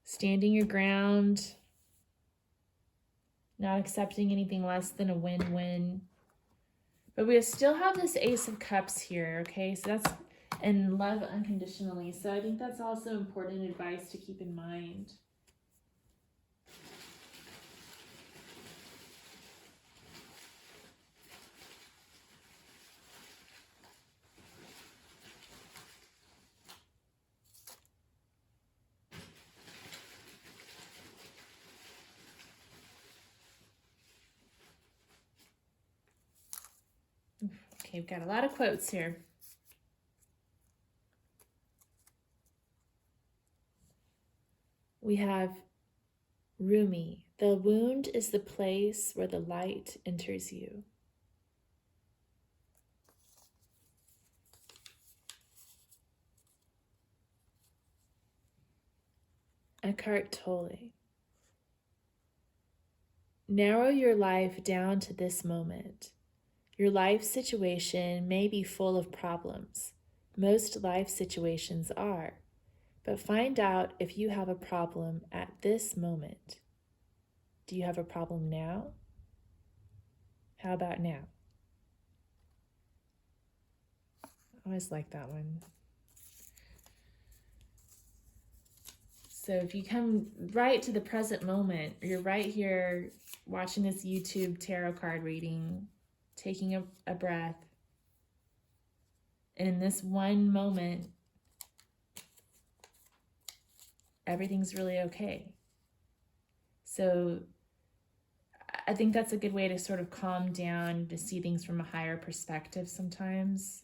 A: standing your ground, not accepting anything less than a win-win. But we still have this Ace of Cups here, okay? So that's, and love unconditionally. So I think that's also important advice to keep in mind. Okay, we've got a lot of quotes here. We have Rumi, the wound is the place where the light enters you. Eckhart Tolle, narrow your life down to this moment. Your life situation may be full of problems. Most life situations are. But find out if you have a problem at this moment. Do you have a problem now? How about now? I always like that one. So if you come right to the present moment, you're right here watching this YouTube tarot card reading, taking a breath, and in this one moment, everything's really okay. So I think that's a good way to sort of calm down, to see things from a higher perspective sometimes,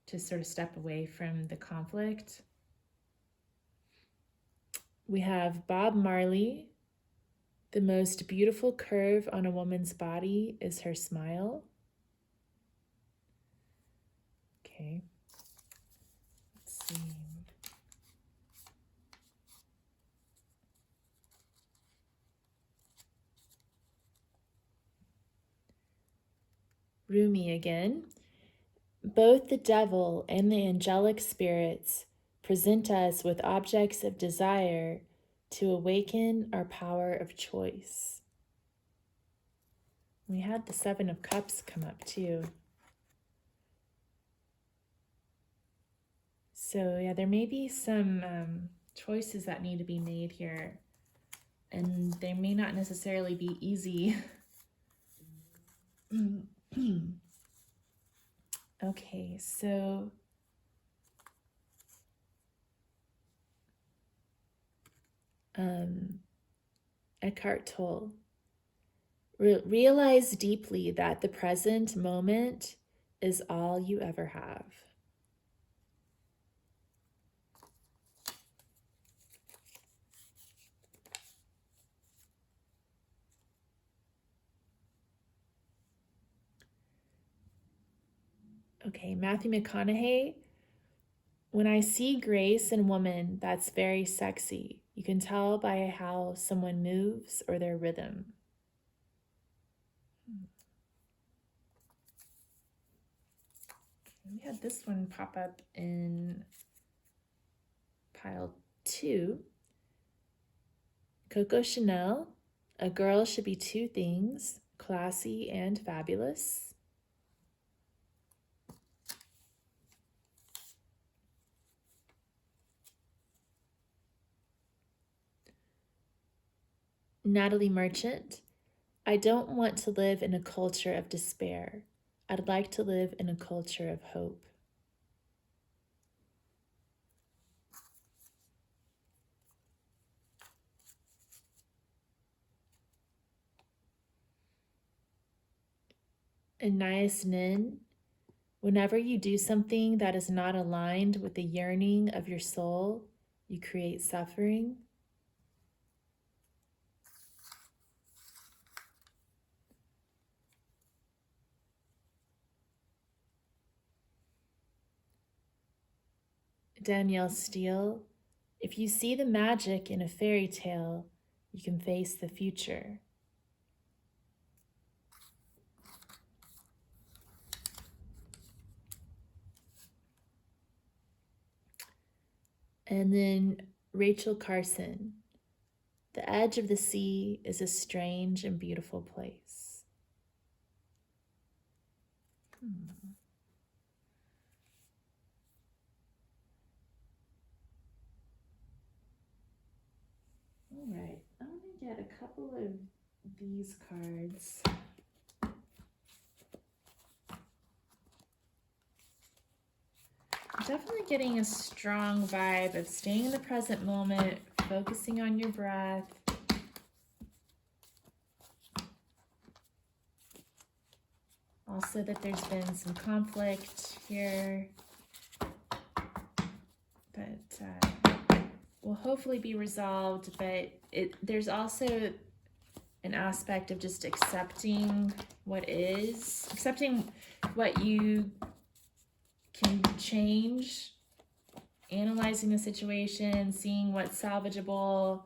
A: to sort of step away from the conflict. We have Bob Marley. The most beautiful curve on a woman's body is her smile. Okay. Let's see. Rumi again. Both the devil and the angelic spirits present us with objects of desire to awaken our power of choice. We had the Seven of Cups come up too. So yeah, there may be some choices that need to be made here, and they may not necessarily be easy. Okay, so Eckhart Tolle, realize deeply that the present moment is all you ever have. Okay, Matthew McConaughey. When I see grace in woman, that's very sexy. You can tell by how someone moves or their rhythm. We had this one pop up in pile 2. Coco Chanel. A girl should be 2 things, classy and fabulous. Natalie Merchant. I don't want to live in a culture of despair. I'd like to live in a culture of hope. Anais Nin. Whenever you do something that is not aligned with the yearning of your soul, you create suffering. Danielle Steele. If you see the magic in a fairy tale, you can face the future. And then Rachel Carson. The edge of the sea is a strange and beautiful place. All right, I'm going to get a couple of these cards. I'm definitely getting a strong vibe of staying in the present moment, focusing on your breath. Also that there's been some conflict here, but will hopefully be resolved. But there's also an aspect of just accepting what is, accepting what you can change, analyzing the situation, seeing what's salvageable,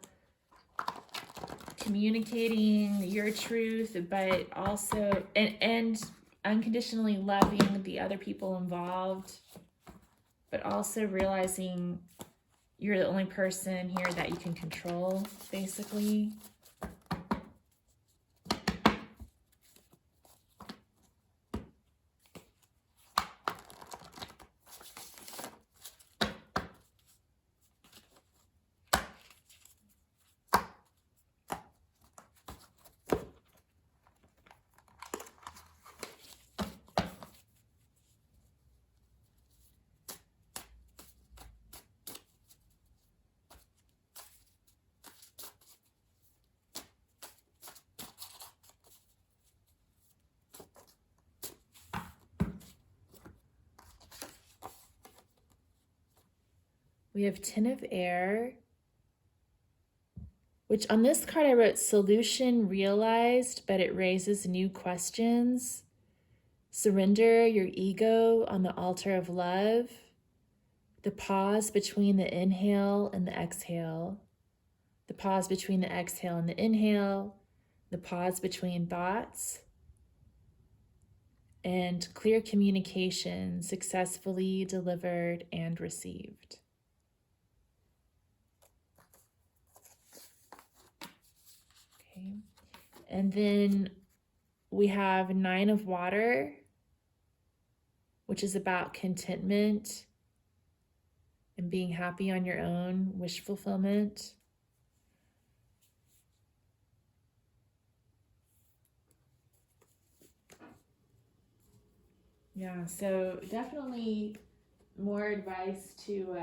A: communicating your truth, but also, and unconditionally loving the other people involved, but also realizing you're the only person here that you can control, basically. We have Ten of Air, which on this card I wrote solution realized, but it raises new questions. Surrender your ego on the altar of love. The pause between the inhale and the exhale. The pause between the exhale and the inhale. The pause between thoughts. And clear communication successfully delivered and received. Okay. And then we have Nine of Water, which is about contentment and being happy on your own, wish fulfillment. Yeah, so definitely more advice to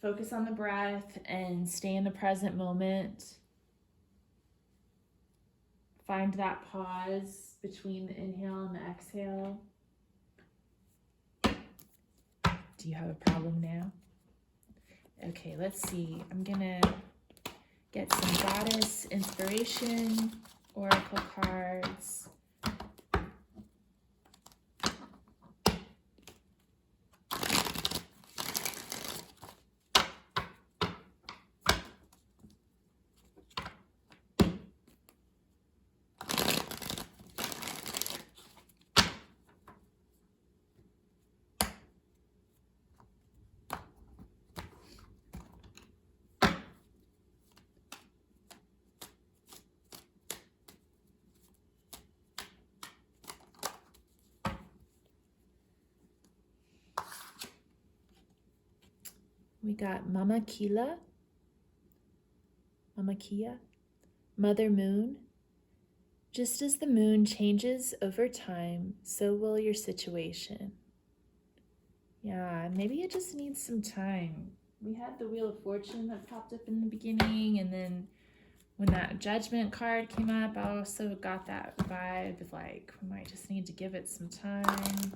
A: focus on the breath and stay in the present moment. Find that pause between the inhale and the exhale. Do you have a problem now? Okay, let's see. I'm gonna get some goddess inspiration, oracle cards. We got Mama Kia, Mother Moon. Just as the moon changes over time, so will your situation. Yeah, maybe it just needs some time. We had the Wheel of Fortune that popped up in the beginning, and then when that Judgment card came up, I also got that vibe of like, we might just need to give it some time.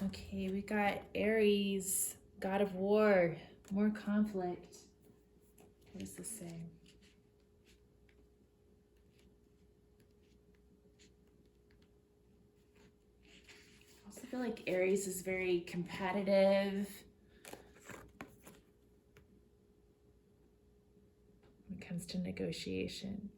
A: Okay, we got Aries, God of War, more conflict. What does this say? I also feel like Aries is very competitive when it comes to negotiation.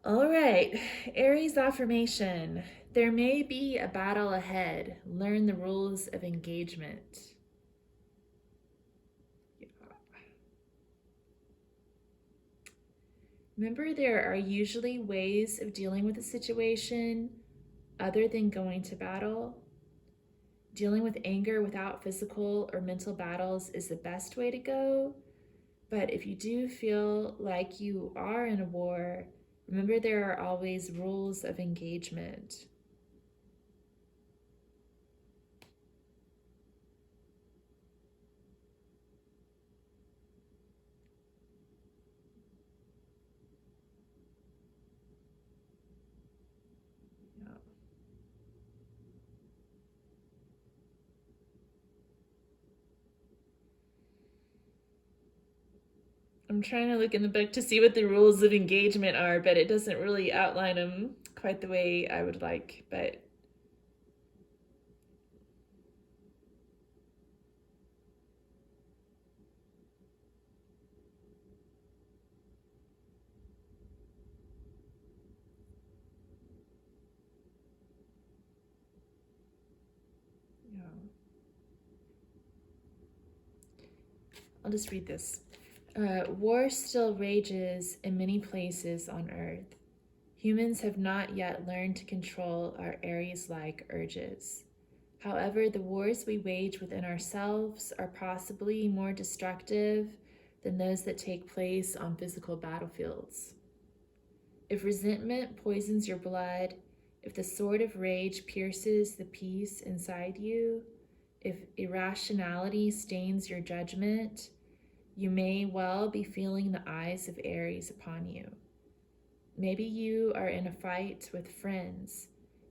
A: All right, Aries affirmation. There may be a battle ahead. Learn the rules of engagement. Yeah. Remember, there are usually ways of dealing with a situation other than going to battle. Dealing with anger without physical or mental battles is the best way to go. But if you do feel like you are in a war, remember there are always rules of engagement. Yeah. I'm trying to look in the book to see what the rules of engagement are, but it doesn't really outline them quite the way I would like. But yeah, I'll just read this. War still rages in many places on Earth. Humans have not yet learned to control our Aries like urges. However, the wars we wage within ourselves are possibly more destructive than those that take place on physical battlefields. If resentment poisons your blood, if the sword of rage pierces the peace inside you, if irrationality stains your judgment, you may well be feeling the eyes of Aries upon you. Maybe you are in a fight with friends.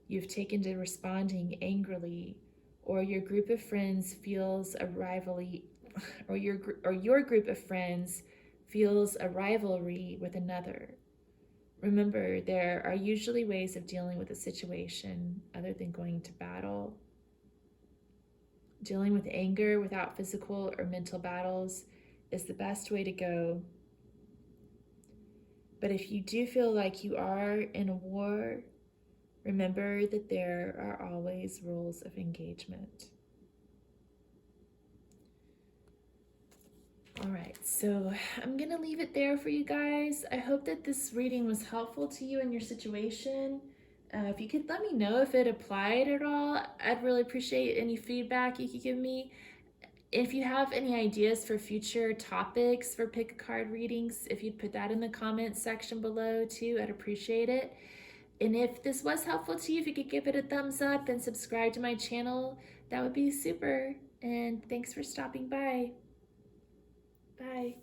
A: You've taken to responding angrily, or your group of friends feels a rivalry, or your group of friends feels a rivalry with another. Remember, there are usually ways of dealing with a situation other than going to battle. Dealing with anger without physical or mental battles is the best way to go. But if you do feel like you are in a war, remember that there are always rules of engagement. All right, so I'm gonna leave it there for you guys. I hope that this reading was helpful to you in your situation. If you could let me know if it applied at all, I'd really appreciate any feedback you could give me. If you have any ideas for future topics for pick a card readings, if you'd put that in the comments section below too, I'd appreciate it. And if this was helpful to you, if you could give it a thumbs up and subscribe to my channel, that would be super. And thanks for stopping by. Bye.